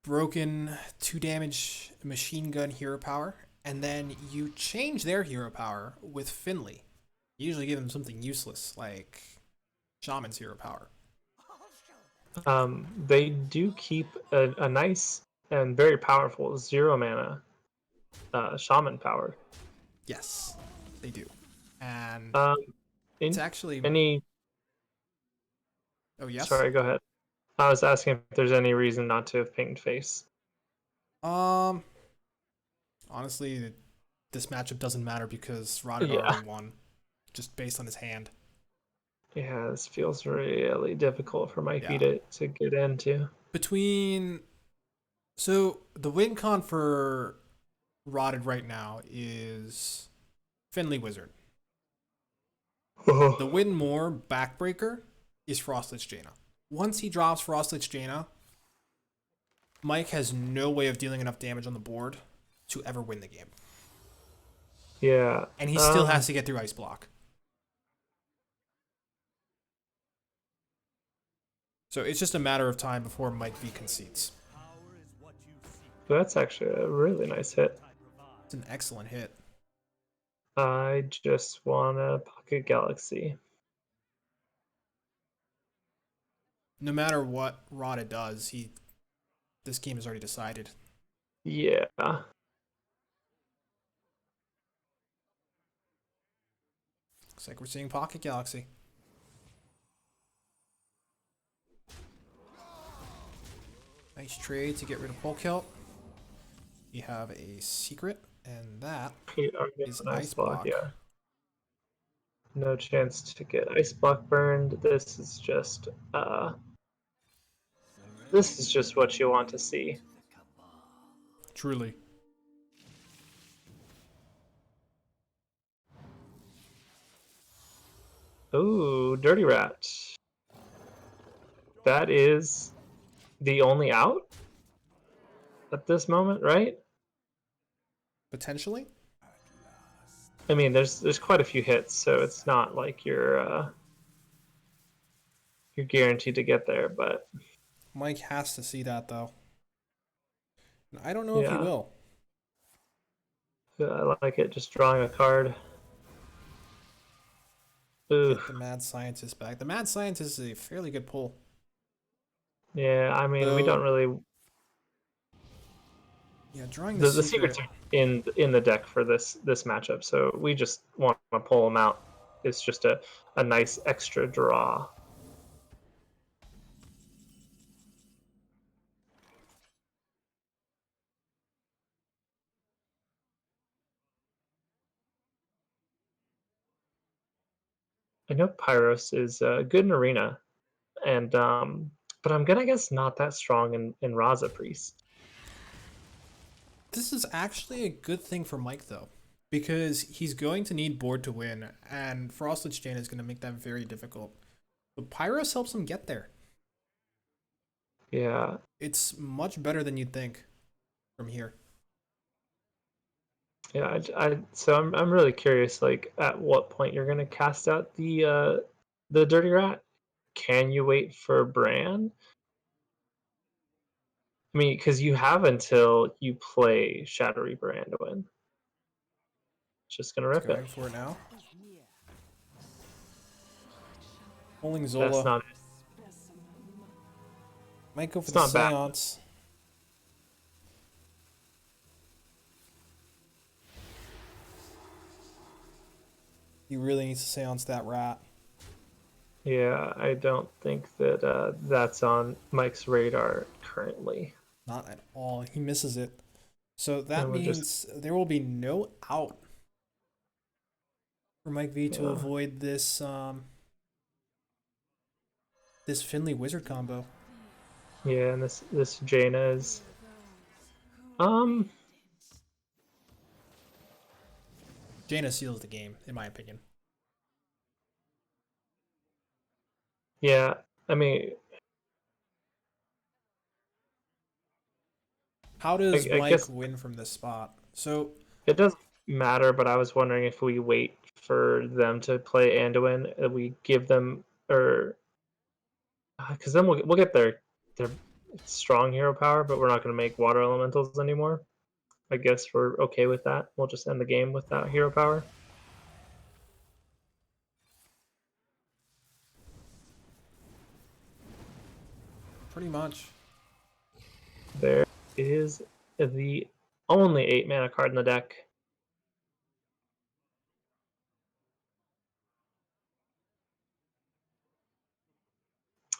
[SPEAKER 1] broken 2 damage machine gun hero power. And then you change their hero power with Finley. You usually give them something useless, like Shaman's hero power.
[SPEAKER 2] They do keep a nice and very powerful 0 mana shaman power.
[SPEAKER 1] Yes, they do. And
[SPEAKER 2] Um,
[SPEAKER 1] it's
[SPEAKER 2] in
[SPEAKER 1] actually...
[SPEAKER 2] any
[SPEAKER 1] Oh, yes?
[SPEAKER 2] sorry, go ahead. I was asking if there's any reason not to have pinged face.
[SPEAKER 1] Honestly, this matchup doesn't matter because Rotted
[SPEAKER 2] Yeah.
[SPEAKER 1] already won, just based on his hand.
[SPEAKER 2] Yeah, this feels really difficult for Mike
[SPEAKER 1] Yeah.
[SPEAKER 2] V to get into.
[SPEAKER 1] So, the win con for Rotted right now is Finley Wizard. The win more backbreaker is Frostlich Jaina. Once he drops Frostlich Jaina, Mike has no way of dealing enough damage on the board to ever win the game.
[SPEAKER 2] Yeah.
[SPEAKER 1] And he still has to get through Ice Block. So it's just a matter of time before Mike V concedes.
[SPEAKER 2] That's actually a really nice hit.
[SPEAKER 1] It's an excellent hit.
[SPEAKER 2] I just want a Pocket Galaxy.
[SPEAKER 1] No matter what Rada does, this game is already decided.
[SPEAKER 2] Yeah.
[SPEAKER 1] Looks like we're seeing Pocket Galaxy. Nice trade to get rid of Polkelt. We have a secret, and that is
[SPEAKER 2] An
[SPEAKER 1] Ice Block.
[SPEAKER 2] Yeah. No chance to get Ice Block burned. This is just what you want to see.
[SPEAKER 1] Truly.
[SPEAKER 2] Ooh, Dirty Rat. That is the only out at this moment, right?
[SPEAKER 1] Potentially?
[SPEAKER 2] I mean, there's quite a few hits, so it's not like you're guaranteed to get there, but
[SPEAKER 1] Mike has to see that, though. And I don't know if he
[SPEAKER 2] yeah.
[SPEAKER 1] will.
[SPEAKER 2] I like it, just drawing a card. Ooh.
[SPEAKER 1] Get the Mad Scientist back. The Mad Scientist is a fairly good pull.
[SPEAKER 2] Yeah, I mean, we
[SPEAKER 1] So-
[SPEAKER 2] don't really...
[SPEAKER 1] Yeah, drawing
[SPEAKER 2] The secrets are in the deck for this matchup, so we just want to pull them out. It's just a nice extra draw. I know Pyros is good in Arena, and but I'm gonna guess not that strong in Raza Priest.
[SPEAKER 1] This is actually a good thing for Mike, though, because he's going to need board to win, and Frostlich Jaina is going to make that very difficult. But Pyros helps him get there.
[SPEAKER 2] Yeah,
[SPEAKER 1] It's much better than you'd think from here.
[SPEAKER 2] Yeah, so I'm really curious, like, at what point you're gonna cast out the Dirty Rat. Can you wait for Bran? I mean, because you have until you play Shadow Reaper Anduin. Just gonna rip it.
[SPEAKER 1] Going for it now. Pulling
[SPEAKER 2] That's
[SPEAKER 1] Zola.
[SPEAKER 2] not it.
[SPEAKER 1] Might go for
[SPEAKER 2] It's
[SPEAKER 1] the
[SPEAKER 2] not bad.
[SPEAKER 1] Seance. He really needs to Seance that rat.
[SPEAKER 2] Yeah, I don't think that that's on Mike's radar currently.
[SPEAKER 1] Not at all. He misses it. So that
[SPEAKER 2] And we're just
[SPEAKER 1] means there will be no out for Mike V to
[SPEAKER 2] Yeah.
[SPEAKER 1] avoid this this Finley Wizard combo.
[SPEAKER 2] yeah, and this Jaina is
[SPEAKER 1] Jaina seals the game, in my opinion.
[SPEAKER 2] yeah. I mean,
[SPEAKER 1] How does
[SPEAKER 2] I
[SPEAKER 1] Mike
[SPEAKER 2] guess
[SPEAKER 1] win from this spot? So
[SPEAKER 2] it doesn't matter, but I was wondering if we wait for them to play Anduin, we give them or because then we'll get their strong hero power, but we're not going to make water elementals anymore. I guess we're okay with that. We'll just end the game with that hero power.
[SPEAKER 1] pretty much.
[SPEAKER 2] There is the only 8 mana card in the deck.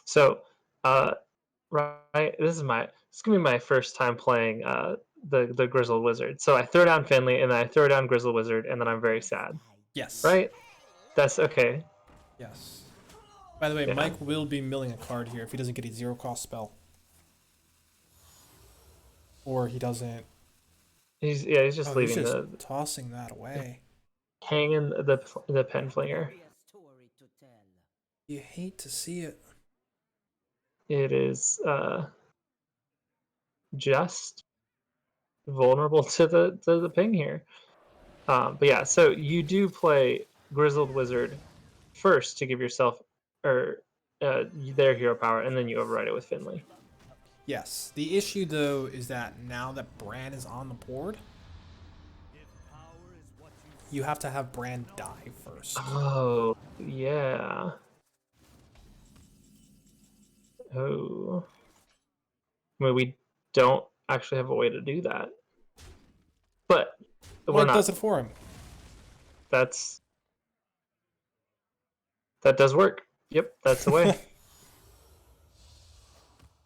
[SPEAKER 2] So, right, this is gonna be my first time playing the Grizzled Wizard. So I throw down Finley, and then I throw down Grizzled Wizard, and then I'm very sad.
[SPEAKER 1] Yes.
[SPEAKER 2] Right? That's okay.
[SPEAKER 1] Yes. By the way,
[SPEAKER 2] Yeah.
[SPEAKER 1] Mike will be milling a card here if he doesn't get a 0-cost spell. Or he doesn't.
[SPEAKER 2] He's just
[SPEAKER 1] Oh, he's
[SPEAKER 2] leaving
[SPEAKER 1] just tossing that away.
[SPEAKER 2] hanging the pen flinger.
[SPEAKER 1] You hate to see it.
[SPEAKER 2] It is just vulnerable to the ping here. But yeah, so you do play Grizzled Wizard first to give yourself or their hero power, and then you override it with Finley.
[SPEAKER 1] Yes. The issue, though, is that now that Bran is on the board, you have to have Bran die first.
[SPEAKER 2] Oh yeah. Oh. I mean, we don't actually have a way to do that, but we're
[SPEAKER 1] Mike
[SPEAKER 2] not.
[SPEAKER 1] does it for him.
[SPEAKER 2] That does work. Yep, that's the way.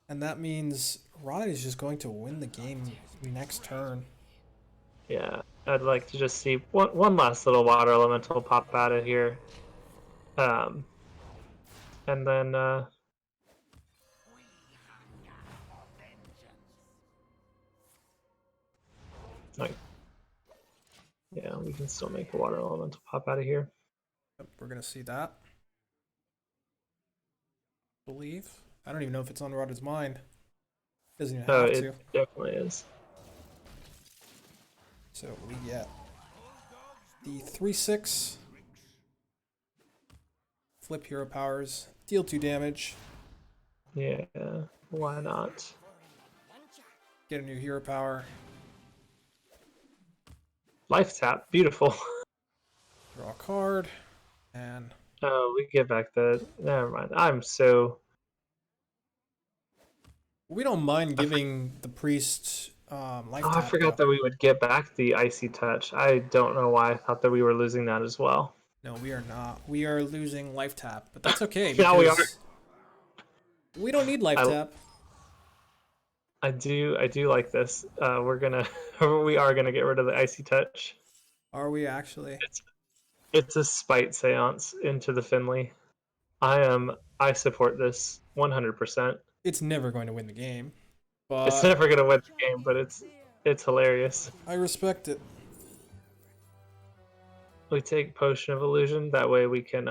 [SPEAKER 1] And that means Rod is just going to win the game next turn.
[SPEAKER 2] Yeah, I'd like to just see one last little water elemental pop out of here, and then like, yeah, we can still make a water elemental pop out of here.
[SPEAKER 1] Yep, we're going to see that. Believe. I don't even know if it's on Rod's mind. Doesn't even
[SPEAKER 2] Oh,
[SPEAKER 1] have
[SPEAKER 2] it
[SPEAKER 1] to.
[SPEAKER 2] definitely is.
[SPEAKER 1] So we get the 3/6. Flip hero powers. Deal 2 damage.
[SPEAKER 2] Yeah, why not?
[SPEAKER 1] Get a new hero power.
[SPEAKER 2] Life tap, beautiful.
[SPEAKER 1] Draw a card. And
[SPEAKER 2] Oh, we get back the. Never mind. I'm so.
[SPEAKER 1] we don't mind giving the priest life
[SPEAKER 2] Oh,
[SPEAKER 1] tap.
[SPEAKER 2] I forgot
[SPEAKER 1] though.
[SPEAKER 2] that we would get back the icy touch. I don't know why I thought that we were losing that as well.
[SPEAKER 1] No, we are not. We are losing life tap, but that's okay
[SPEAKER 2] Yeah, we are.
[SPEAKER 1] because we don't need life tap.
[SPEAKER 2] I do like this. We are gonna get rid of the icy touch.
[SPEAKER 1] Are we actually?
[SPEAKER 2] It's a spite seance into the Finley. I support this 100%.
[SPEAKER 1] It's never going to win the game,
[SPEAKER 2] It's
[SPEAKER 1] but
[SPEAKER 2] never gonna win the game, but it's hilarious.
[SPEAKER 1] I respect it.
[SPEAKER 2] We take Potion of Illusion, that way we can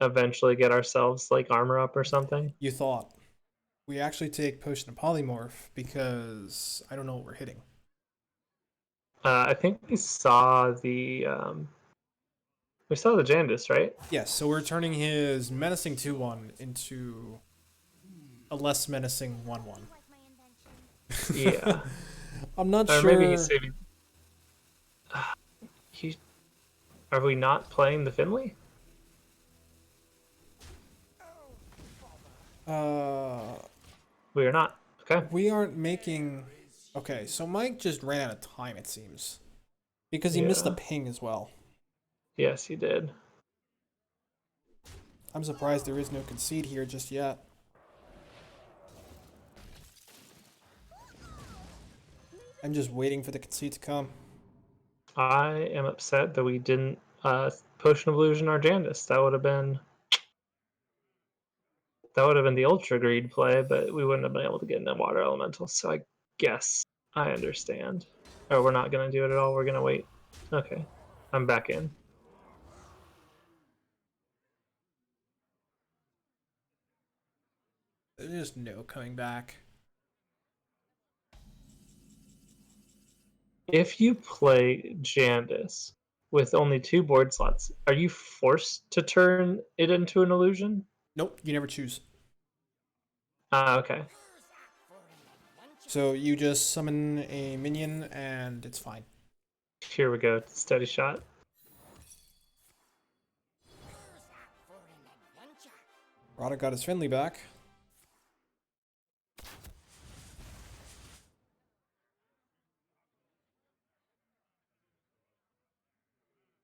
[SPEAKER 2] eventually get ourselves like armor up or something.
[SPEAKER 1] You thought. We actually take Potion of Polymorph because I don't know what we're hitting.
[SPEAKER 2] I think we saw the Jandis, right?
[SPEAKER 1] Yes, so we're turning his menacing 2/1 into a less menacing 1/1.
[SPEAKER 2] Yeah.
[SPEAKER 1] I'm not
[SPEAKER 2] Or
[SPEAKER 1] sure.
[SPEAKER 2] maybe he's saving. He, are we not playing the Finley? We are not. Okay.
[SPEAKER 1] We aren't making. Okay, so Mike just ran out of time, it seems. Because he missed the
[SPEAKER 2] Yeah.
[SPEAKER 1] ping as well.
[SPEAKER 2] Yes, he did.
[SPEAKER 1] I'm surprised there is no concede here just yet. I'm just waiting for the concede to come.
[SPEAKER 2] I am upset that we didn't Potion of Illusion our Jandis. That would have been the Ultra Greed play, but we wouldn't have been able to get in the Water Elemental. So I guess I understand. Oh, we're not gonna do it at all. We're gonna wait. Okay, I'm back in.
[SPEAKER 1] There's no coming back.
[SPEAKER 2] If you play Jandis with only 2 board slots, are you forced to turn it into an illusion?
[SPEAKER 1] Nope, you never choose.
[SPEAKER 2] Ah, okay.
[SPEAKER 1] So you just summon a minion and it's fine.
[SPEAKER 2] Here we go. Steady shot.
[SPEAKER 1] Rada got his Finley back.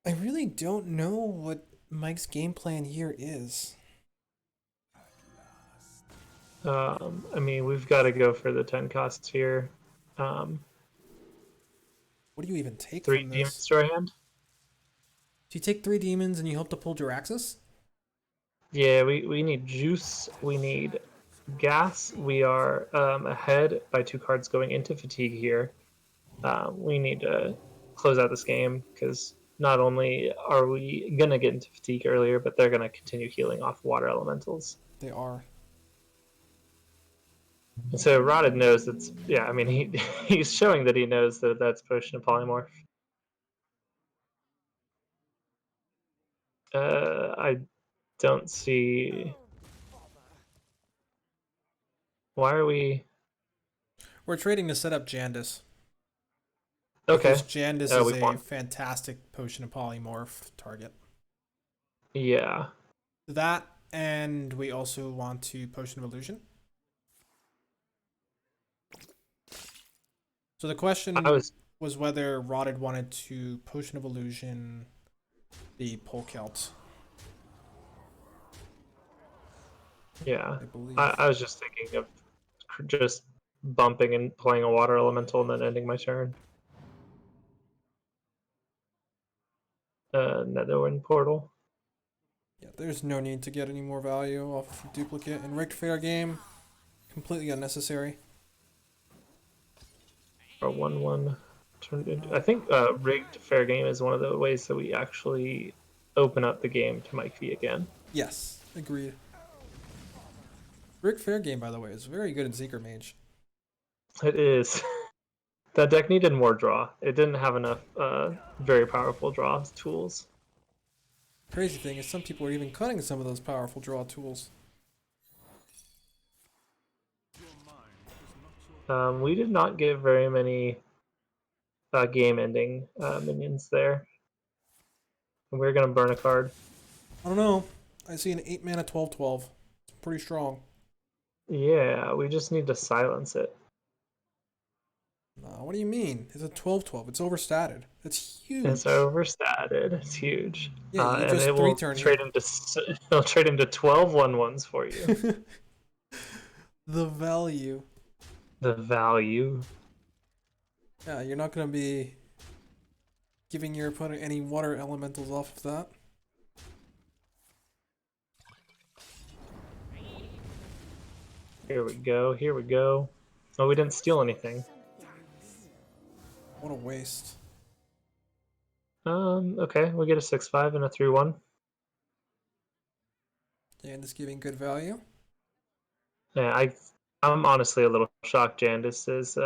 [SPEAKER 1] I really don't know what Mike's game plan here is.
[SPEAKER 2] I mean, we've got to go for the 10 costs here.
[SPEAKER 1] What do you even take
[SPEAKER 2] 3
[SPEAKER 1] from this?
[SPEAKER 2] demons to our hand.
[SPEAKER 1] Do you take 3 demons and you hope to pull Jiraxis?
[SPEAKER 2] Yeah, we need juice. We need gas. We are ahead by 2 cards going into fatigue here. We need to close out this game because not only are we gonna get into fatigue earlier, but they're gonna continue healing off water elementals.
[SPEAKER 1] They are.
[SPEAKER 2] And so Rotted knows that's yeah. I mean he's showing that he knows that that's Potion of Polymorph. I don't see. Why are we?
[SPEAKER 1] We're trading to set up Jandis.
[SPEAKER 2] Okay.
[SPEAKER 1] Because Jandis is
[SPEAKER 2] we
[SPEAKER 1] a
[SPEAKER 2] won.
[SPEAKER 1] fantastic Potion of Polymorph target.
[SPEAKER 2] Yeah.
[SPEAKER 1] That, and we also want to Potion of Illusion. So the question was whether Rotted wanted to Potion of Illusion the Polkelt.
[SPEAKER 2] Yeah.
[SPEAKER 1] I believe.
[SPEAKER 2] I was just thinking of just bumping and playing a water elemental and then ending my turn. Netherwind Portal.
[SPEAKER 1] Yeah, there's no need to get any more value off of duplicate. And rigged fair game, completely unnecessary.
[SPEAKER 2] Or 1/1 turned into. I think rigged fair game is one of the ways that we actually open up the game to Mike V again.
[SPEAKER 1] Yes, agreed. Rigged fair game, by the way, is very good in Secret Mage.
[SPEAKER 2] It is. That deck needed more draw. It didn't have enough very powerful draw tools.
[SPEAKER 1] Crazy thing is some people are even cutting some of those powerful draw tools.
[SPEAKER 2] We did not get very many game-ending minions there. We're gonna burn a card.
[SPEAKER 1] I don't know. I see an 8 mana 12/12. It's pretty strong.
[SPEAKER 2] Yeah, we just need to silence it.
[SPEAKER 1] What do you mean? It's a 12/12. It's overstated. That's huge.
[SPEAKER 2] It's overstated. It's huge.
[SPEAKER 1] Yeah, you
[SPEAKER 2] and
[SPEAKER 1] just
[SPEAKER 2] it will
[SPEAKER 1] three-turn
[SPEAKER 2] trade into it'll trade into 12 1/1s for you.
[SPEAKER 1] The value.
[SPEAKER 2] The value.
[SPEAKER 1] Yeah, you're not going to be giving your opponent any water elementals off of that.
[SPEAKER 2] Here we go. Here we go. Oh, we didn't steal anything.
[SPEAKER 1] What a waste.
[SPEAKER 2] Okay, we get a 6/5 and a 3/1.
[SPEAKER 1] Jandis giving good value.
[SPEAKER 2] Yeah, I'm honestly a little shocked Jandis is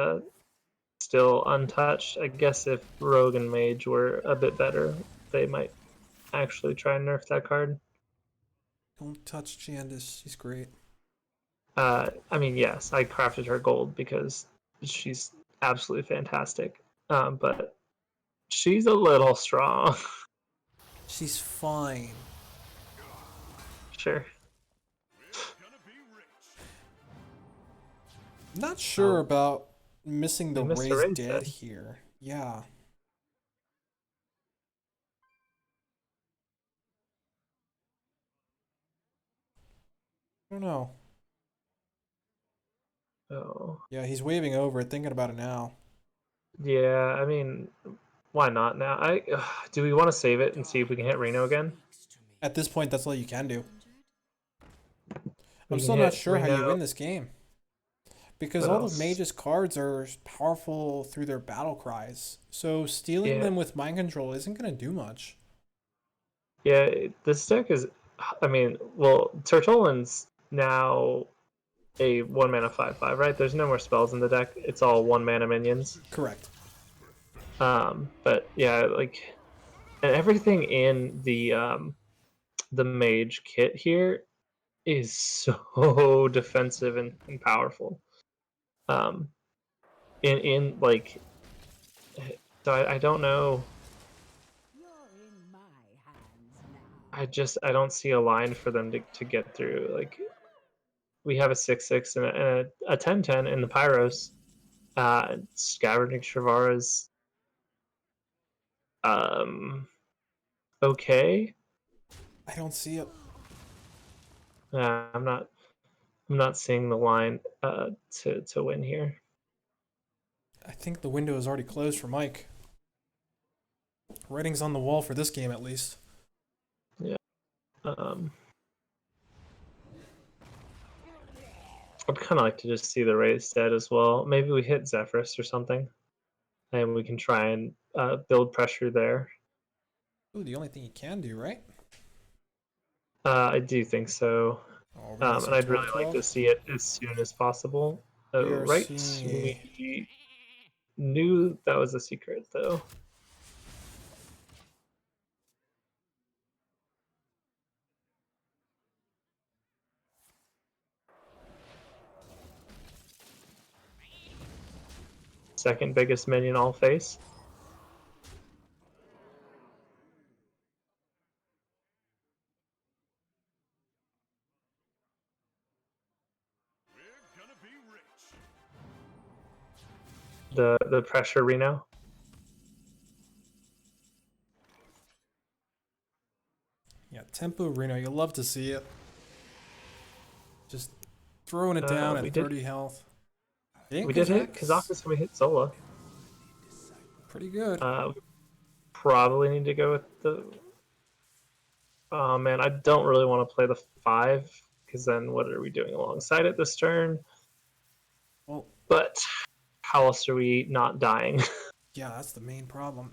[SPEAKER 2] still untouched. I guess if Rogue and Mage were a bit better, they might actually try and nerf that card.
[SPEAKER 1] Don't touch Candace. She's great.
[SPEAKER 2] I mean, yes, I crafted her gold because she's absolutely fantastic. But she's a little strong.
[SPEAKER 1] She's fine.
[SPEAKER 2] Sure.
[SPEAKER 1] Not sure
[SPEAKER 2] Oh.
[SPEAKER 1] about missing the
[SPEAKER 2] We missed a
[SPEAKER 1] raised
[SPEAKER 2] raised
[SPEAKER 1] dead
[SPEAKER 2] dead.
[SPEAKER 1] here. Yeah. I don't know.
[SPEAKER 2] Oh.
[SPEAKER 1] Yeah, he's waving over it, thinking about it now.
[SPEAKER 2] Yeah, I mean, why not now? Do we want to save it and see if we can hit Reno again?
[SPEAKER 1] At this point, that's all you can do.
[SPEAKER 2] We
[SPEAKER 1] I'm
[SPEAKER 2] can
[SPEAKER 1] still not
[SPEAKER 2] hit
[SPEAKER 1] sure how you
[SPEAKER 2] Reno.
[SPEAKER 1] win this game. Because
[SPEAKER 2] What
[SPEAKER 1] all
[SPEAKER 2] else?
[SPEAKER 1] of Mage's cards are powerful through their battle cries. So stealing
[SPEAKER 2] Yeah.
[SPEAKER 1] them with mind control isn't going to do much.
[SPEAKER 2] Yeah, this deck is. I mean, well, Tertullin's now a 1 mana 5/5, right? There's no more spells in the deck. It's all 1 mana minions.
[SPEAKER 1] Correct.
[SPEAKER 2] But yeah, like, and everything in the mage kit here is so defensive and powerful. In like, so I don't know.
[SPEAKER 5] You're in my hands now.
[SPEAKER 2] I don't see a line for them to get through. Like, we have a 6/6 and a 10/10 in the Pyros. Scavenging Shavara's okay.
[SPEAKER 1] I don't see it.
[SPEAKER 2] I'm not seeing the line to win here.
[SPEAKER 1] I think the window is already closed for Mike. Writing's on the wall for this game, at least.
[SPEAKER 2] Um, I'd kind of like to just see the raised dead as well. Maybe we hit Zephyrus or something, and we can try and build pressure there.
[SPEAKER 1] Ooh, the only thing you can do, right?
[SPEAKER 2] I do think so.
[SPEAKER 1] Oh, we're gonna see
[SPEAKER 2] And I'd really
[SPEAKER 1] 12,
[SPEAKER 2] like to
[SPEAKER 1] 12.
[SPEAKER 2] see it as soon as possible. Oh,
[SPEAKER 1] We are
[SPEAKER 2] right.
[SPEAKER 1] seeing
[SPEAKER 2] We knew that was a secret, though. Second biggest minion all face.
[SPEAKER 3] We're gonna be rich.
[SPEAKER 2] The pressure Reno.
[SPEAKER 1] yeah, Tempo Reno. You'll love to see it. Just throwing it down
[SPEAKER 2] we
[SPEAKER 1] at
[SPEAKER 2] did-
[SPEAKER 1] 30 health.
[SPEAKER 2] We did hit Kazakus and we hit Zola.
[SPEAKER 1] Pretty good.
[SPEAKER 2] We probably need to go with the. Oh man, I don't really want to play the 5 because then what are we doing alongside it this turn?
[SPEAKER 1] Well,
[SPEAKER 2] But how else are we not dying?
[SPEAKER 1] yeah, that's the main problem.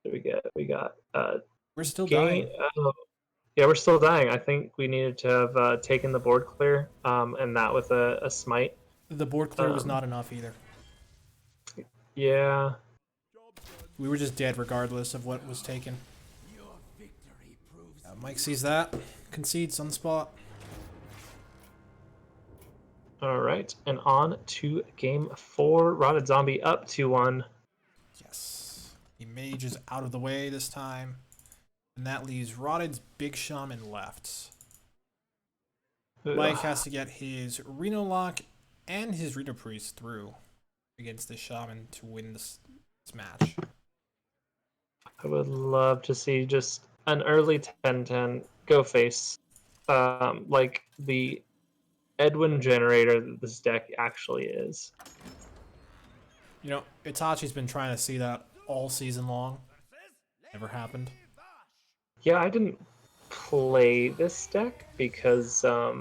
[SPEAKER 2] What do we get? We got
[SPEAKER 1] We're still
[SPEAKER 2] gain.
[SPEAKER 1] dying.
[SPEAKER 2] Yeah, we're still dying. I think we needed to have taken the board clear, and that with a smite.
[SPEAKER 1] The board clear was
[SPEAKER 2] um,
[SPEAKER 1] not enough either.
[SPEAKER 2] Yeah,
[SPEAKER 1] We were just dead regardless of what was taken.
[SPEAKER 3] Your victory proves
[SPEAKER 1] Mike sees that, concedes on the spot.
[SPEAKER 2] all right, and on to game 4. Rotted Zombie up 2-1.
[SPEAKER 1] Yes. The mage is out of the way this time. And that leaves Rotted's Big Shaman left. Mike has to get his Reno Lock and his Reno Priest through against the Shaman to win this match.
[SPEAKER 2] I would love to see just an early 10-10 go face, like the Edwin generator that this deck actually is.
[SPEAKER 1] You know, Itachi's been trying to see that all season long. Never happened.
[SPEAKER 2] Yeah, I didn't play this deck because
[SPEAKER 5] I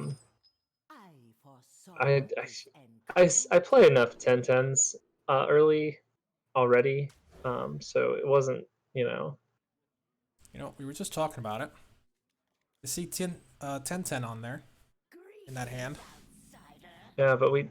[SPEAKER 5] foresaw
[SPEAKER 2] I-
[SPEAKER 5] this end
[SPEAKER 2] I play enough 10-10s early already, so it wasn't,
[SPEAKER 1] You know, we were just talking about it. You see 10-10 on there in that hand.
[SPEAKER 2] yeah, but we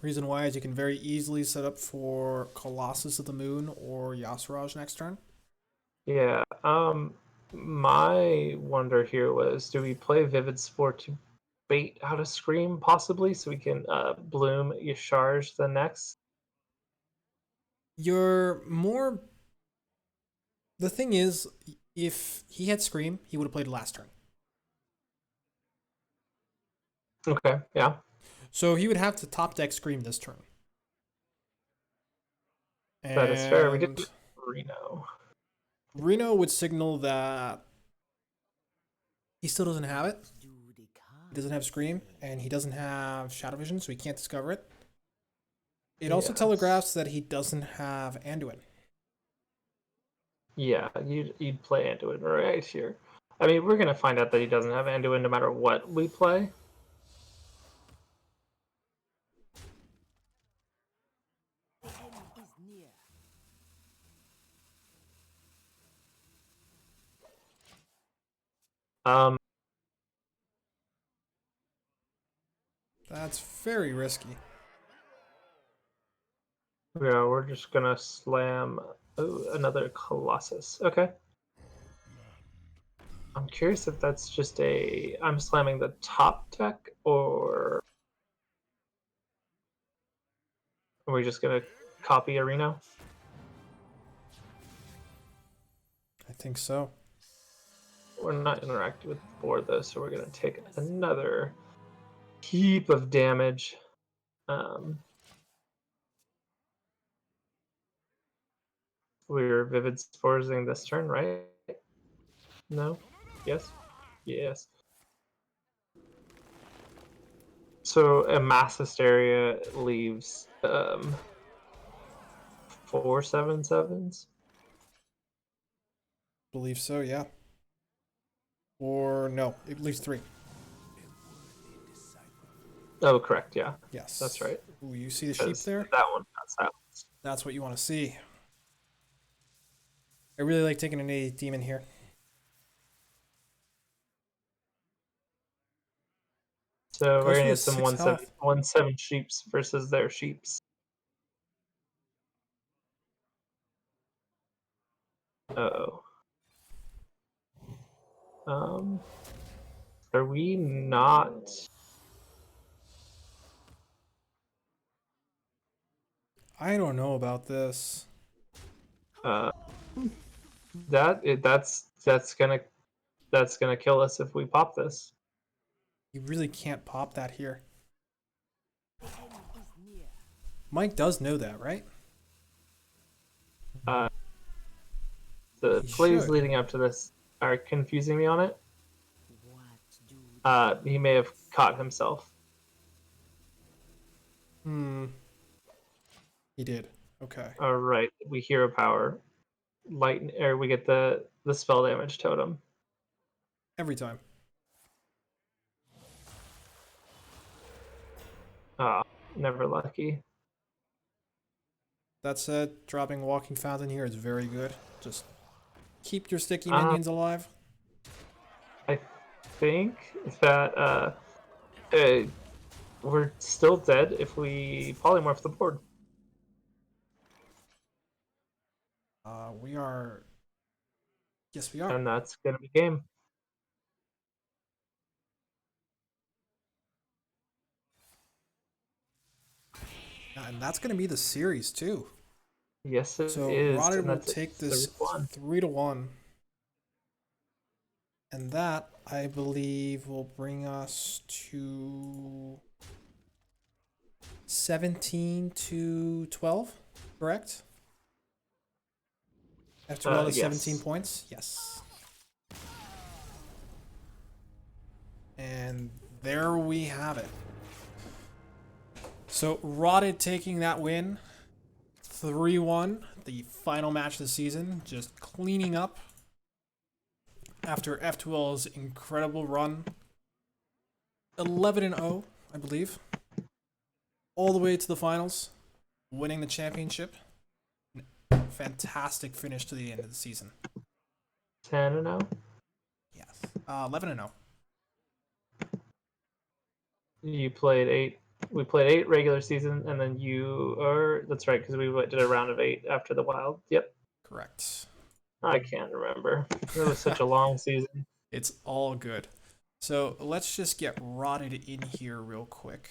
[SPEAKER 1] Reason why is you can very easily set up for Colossus of the Moon or Yasiraj next turn.
[SPEAKER 2] Yeah. My wonder here was, do we play Vivid Spore to bait out a Scream possibly, so we can bloom Yasharj the next?
[SPEAKER 1] You're more. The thing is, if he had Scream, he would have played last turn.
[SPEAKER 2] Okay. Yeah.
[SPEAKER 1] So he would have to top deck Scream this turn.
[SPEAKER 2] That is fair. We
[SPEAKER 1] And
[SPEAKER 2] did Reno.
[SPEAKER 1] Reno would signal that he still doesn't have it.
[SPEAKER 5] Do the
[SPEAKER 1] He
[SPEAKER 5] cards
[SPEAKER 1] doesn't have Scream,
[SPEAKER 5] say?
[SPEAKER 1] and he doesn't have Shadow Vision, so he can't discover it. It also
[SPEAKER 2] Yes.
[SPEAKER 1] telegraphs that he doesn't have Anduin.
[SPEAKER 2] Yeah, you'd play Anduin right here. I mean, we're gonna find out that he doesn't have Anduin no matter what we play.
[SPEAKER 5] The end is near.
[SPEAKER 2] Um,
[SPEAKER 1] That's very risky.
[SPEAKER 2] yeah, we're just gonna slam another Colossus. Okay. I'm curious if that's just I'm slamming the top deck, or are we just gonna copy a Reno?
[SPEAKER 1] I think so.
[SPEAKER 2] We're not interacting with the board though, so we're gonna take another heap of damage. We're Vivid Sporzing this turn, right? No? Yes? Yes. So a Mass Hysteria leaves 4/7/7s.
[SPEAKER 1] Believe so, yeah. Or no, at least 3.
[SPEAKER 2] Oh, correct. Yeah,
[SPEAKER 1] Yes.
[SPEAKER 2] that's right.
[SPEAKER 1] Ooh, you see the sheep
[SPEAKER 2] 'Cause
[SPEAKER 1] there?
[SPEAKER 2] that one got silenced.
[SPEAKER 1] That's what you want to see. I really like taking an A demon here.
[SPEAKER 2] So
[SPEAKER 1] Goes
[SPEAKER 2] we're
[SPEAKER 1] for
[SPEAKER 2] gonna
[SPEAKER 1] the
[SPEAKER 2] get some
[SPEAKER 1] 6 health.
[SPEAKER 2] 1/7 sheeps versus their sheeps. Uh-oh. Are we not?
[SPEAKER 1] I don't know about this.
[SPEAKER 2] Uh, that's gonna kill us if we pop this.
[SPEAKER 1] You really can't pop that here.
[SPEAKER 5] The end is near.
[SPEAKER 1] Mike does know that, right?
[SPEAKER 2] The
[SPEAKER 1] He
[SPEAKER 2] plays
[SPEAKER 1] should.
[SPEAKER 2] leading up to this are confusing me on it.
[SPEAKER 5] What do
[SPEAKER 2] He may have caught himself.
[SPEAKER 1] He did. Okay.
[SPEAKER 2] All right, we hero power, light, or we get the spell damage totem.
[SPEAKER 1] Every time.
[SPEAKER 2] Ah, never lucky.
[SPEAKER 1] That said, dropping Walking Fountain here is very good. Just keep your sticky
[SPEAKER 2] Uh,
[SPEAKER 1] minions alive.
[SPEAKER 2] I think that we're still dead if we polymorph the board.
[SPEAKER 1] We are. Yes, we are.
[SPEAKER 2] And that's gonna be game.
[SPEAKER 1] And that's going to be the series, too.
[SPEAKER 2] Yes, it
[SPEAKER 1] So
[SPEAKER 2] is.
[SPEAKER 1] Rotted
[SPEAKER 2] And
[SPEAKER 1] will
[SPEAKER 2] that's
[SPEAKER 1] take
[SPEAKER 2] series
[SPEAKER 1] this
[SPEAKER 2] one.
[SPEAKER 1] 3-1. And that, I believe, will bring us to 17-12, correct? After all, is
[SPEAKER 2] Yes.
[SPEAKER 1] 17 points? Yes. And there we have it. So, Rotted taking that win, 3-1, the final match of the season, just cleaning up after F2L's incredible run. 11-0, I believe. All the way to the finals, winning the championship. Fantastic finish to the end of the season.
[SPEAKER 2] 10-0.
[SPEAKER 1] Yes. 11-0.
[SPEAKER 2] You played We played 8 regular season, and then that's right, because we did a round of 8 after the Wild. Yep.
[SPEAKER 1] Correct.
[SPEAKER 2] I can't remember. It was such a long season.
[SPEAKER 1] It's all good. So let's just get rotted in here real quick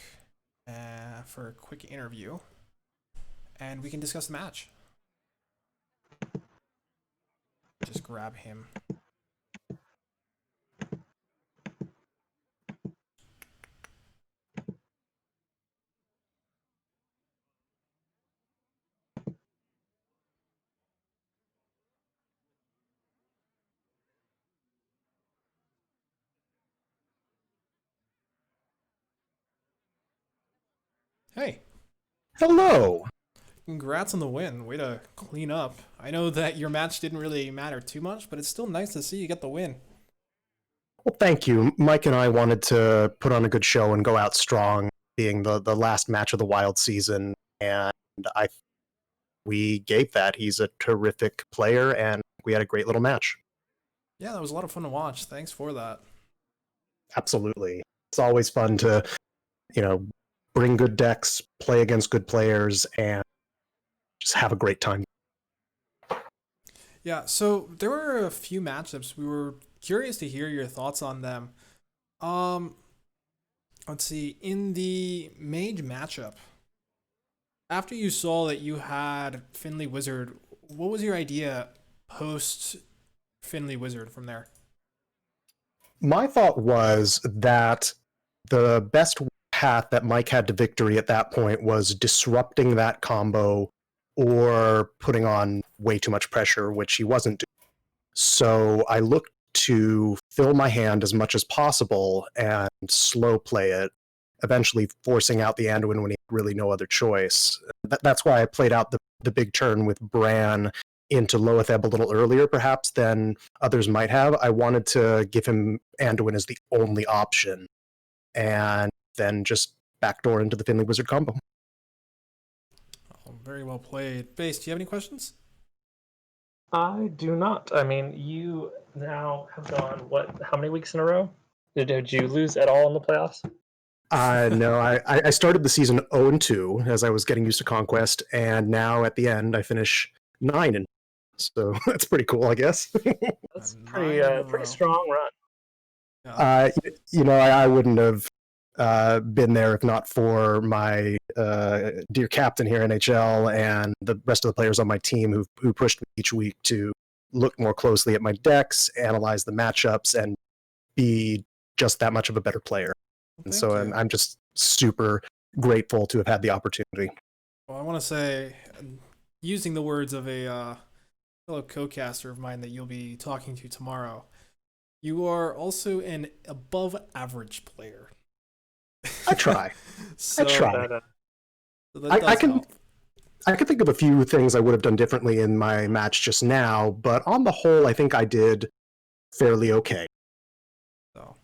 [SPEAKER 1] for a quick interview, and we can discuss the match. Just grab him. Hey,
[SPEAKER 6] Hello.
[SPEAKER 1] congrats on the win. Way to clean up. I know that your match didn't really matter too much, but it's still nice to see you get the win.
[SPEAKER 6] Well, thank you. Mike and I wanted to put on a good show and go out strong, being the last match of the Wild season, and we gave that. He's a terrific player, and we had a great little match.
[SPEAKER 1] Yeah, that was a lot of fun to watch. Thanks for that.
[SPEAKER 6] Absolutely. It's always fun to, bring good decks, play against good players, and just have a great time.
[SPEAKER 1] Yeah, so there were a few matchups. We were curious to hear your thoughts on them. Let's see. In the mage matchup, after you saw that you had Finley Wizard, what was your idea post Finley Wizard from there?
[SPEAKER 6] My thought was that the best path that Mike had to victory at that point was disrupting that combo or putting on way too much pressure, which he wasn't doing. So I looked to fill my hand as much as possible and slow play it, eventually forcing out the Anduin when he had really no other choice. That's why I played out the big turn with Bran into Loatheb a little earlier, perhaps, than others might have. I wanted to give him Anduin as the only option, and then just backdoor into the Finley Wizard combo.
[SPEAKER 1] Oh, very well played. Base, do you have any questions?
[SPEAKER 2] I do not. I mean, you now have gone, how many weeks in a row? Did you lose at all in the playoffs?
[SPEAKER 6] No, I started the season 0-2 as I was getting used to Conquest, and now at the end I finish 9-. So that's pretty cool, I guess.
[SPEAKER 2] That's
[SPEAKER 1] Nine in a
[SPEAKER 2] pretty
[SPEAKER 1] row.
[SPEAKER 2] strong run.
[SPEAKER 1] Yeah.
[SPEAKER 6] I wouldn't have been there if not for my dear captain here in NHL and the rest of the players on my team who pushed me each week to look more closely at my decks, analyze the matchups, and be just that much of a better player. And
[SPEAKER 1] Thank
[SPEAKER 6] so
[SPEAKER 1] you.
[SPEAKER 6] I'm just super grateful to have had the opportunity.
[SPEAKER 1] Well, I want to say, using the words of a fellow co-caster of mine that you'll be talking to tomorrow, you are also an above-average player.
[SPEAKER 6] I try.
[SPEAKER 1] So,
[SPEAKER 6] I try.
[SPEAKER 1] so that
[SPEAKER 6] I
[SPEAKER 1] does
[SPEAKER 6] can
[SPEAKER 1] help.
[SPEAKER 6] I can think of a few things I would have done differently in my match just now, but on the whole, I think I did fairly okay.
[SPEAKER 1] So,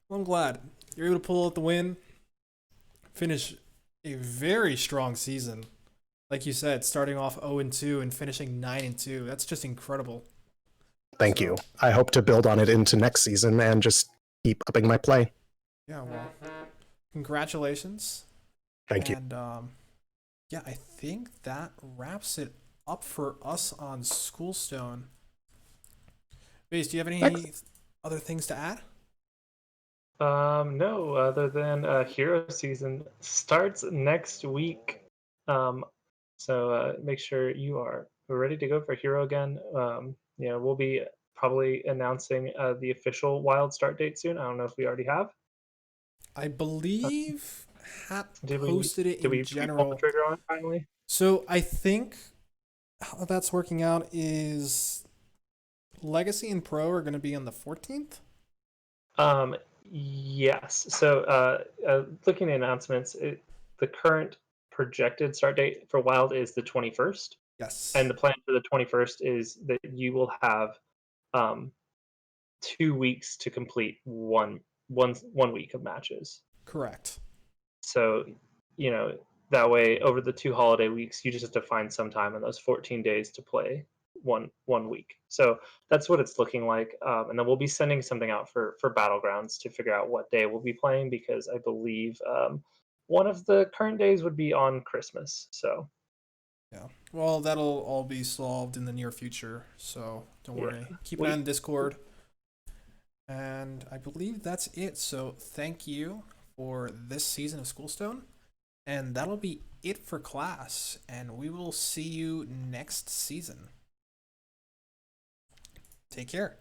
[SPEAKER 1] well, I'm glad you're able to pull out the win, finish a very strong season. Like you said, starting off 0-2 and finishing 9-2. That's just incredible.
[SPEAKER 6] Thank
[SPEAKER 1] So-
[SPEAKER 6] you. I hope to build on it into next season and just keep upping my play.
[SPEAKER 1] Yeah, well, congratulations.
[SPEAKER 6] Thank you.
[SPEAKER 1] And yeah, I think that wraps it up for us on Schoolstone. Base, do you have any
[SPEAKER 6] Thanks.
[SPEAKER 1] other things to add?
[SPEAKER 2] No, other than Hero season starts next week. So make sure you are ready to go for Hero again. We'll be probably announcing the official Wild start date soon. I don't know if we already have.
[SPEAKER 1] I believe Hap
[SPEAKER 2] Did we
[SPEAKER 1] posted it
[SPEAKER 2] did we
[SPEAKER 1] in
[SPEAKER 2] pull the
[SPEAKER 1] general.
[SPEAKER 2] trigger on it finally?
[SPEAKER 1] So I think how that's working out is Legacy and Pro are going to be on the 14th.
[SPEAKER 2] Yes. So looking at announcements, the current projected start date for Wild is the 21st.
[SPEAKER 1] Yes.
[SPEAKER 2] And the plan for the 21st is that you will have 2 weeks to complete one week of matches.
[SPEAKER 1] Correct.
[SPEAKER 2] So, that way over the 2 holiday weeks, you just have to find some time in those 14 days to play one week. So that's what it's looking like. And then we'll be sending something out for Battlegrounds to figure out what day we'll be playing, because I believe one of the current days would be on Christmas. So
[SPEAKER 1] Yeah. Well, that'll all be solved in the near future, so don't
[SPEAKER 2] Yeah.
[SPEAKER 1] worry. Keep an eye on Discord. And I believe that's it. So thank you for this season of Schoolstone. And that'll be it for class. And we will see you next season. Take care.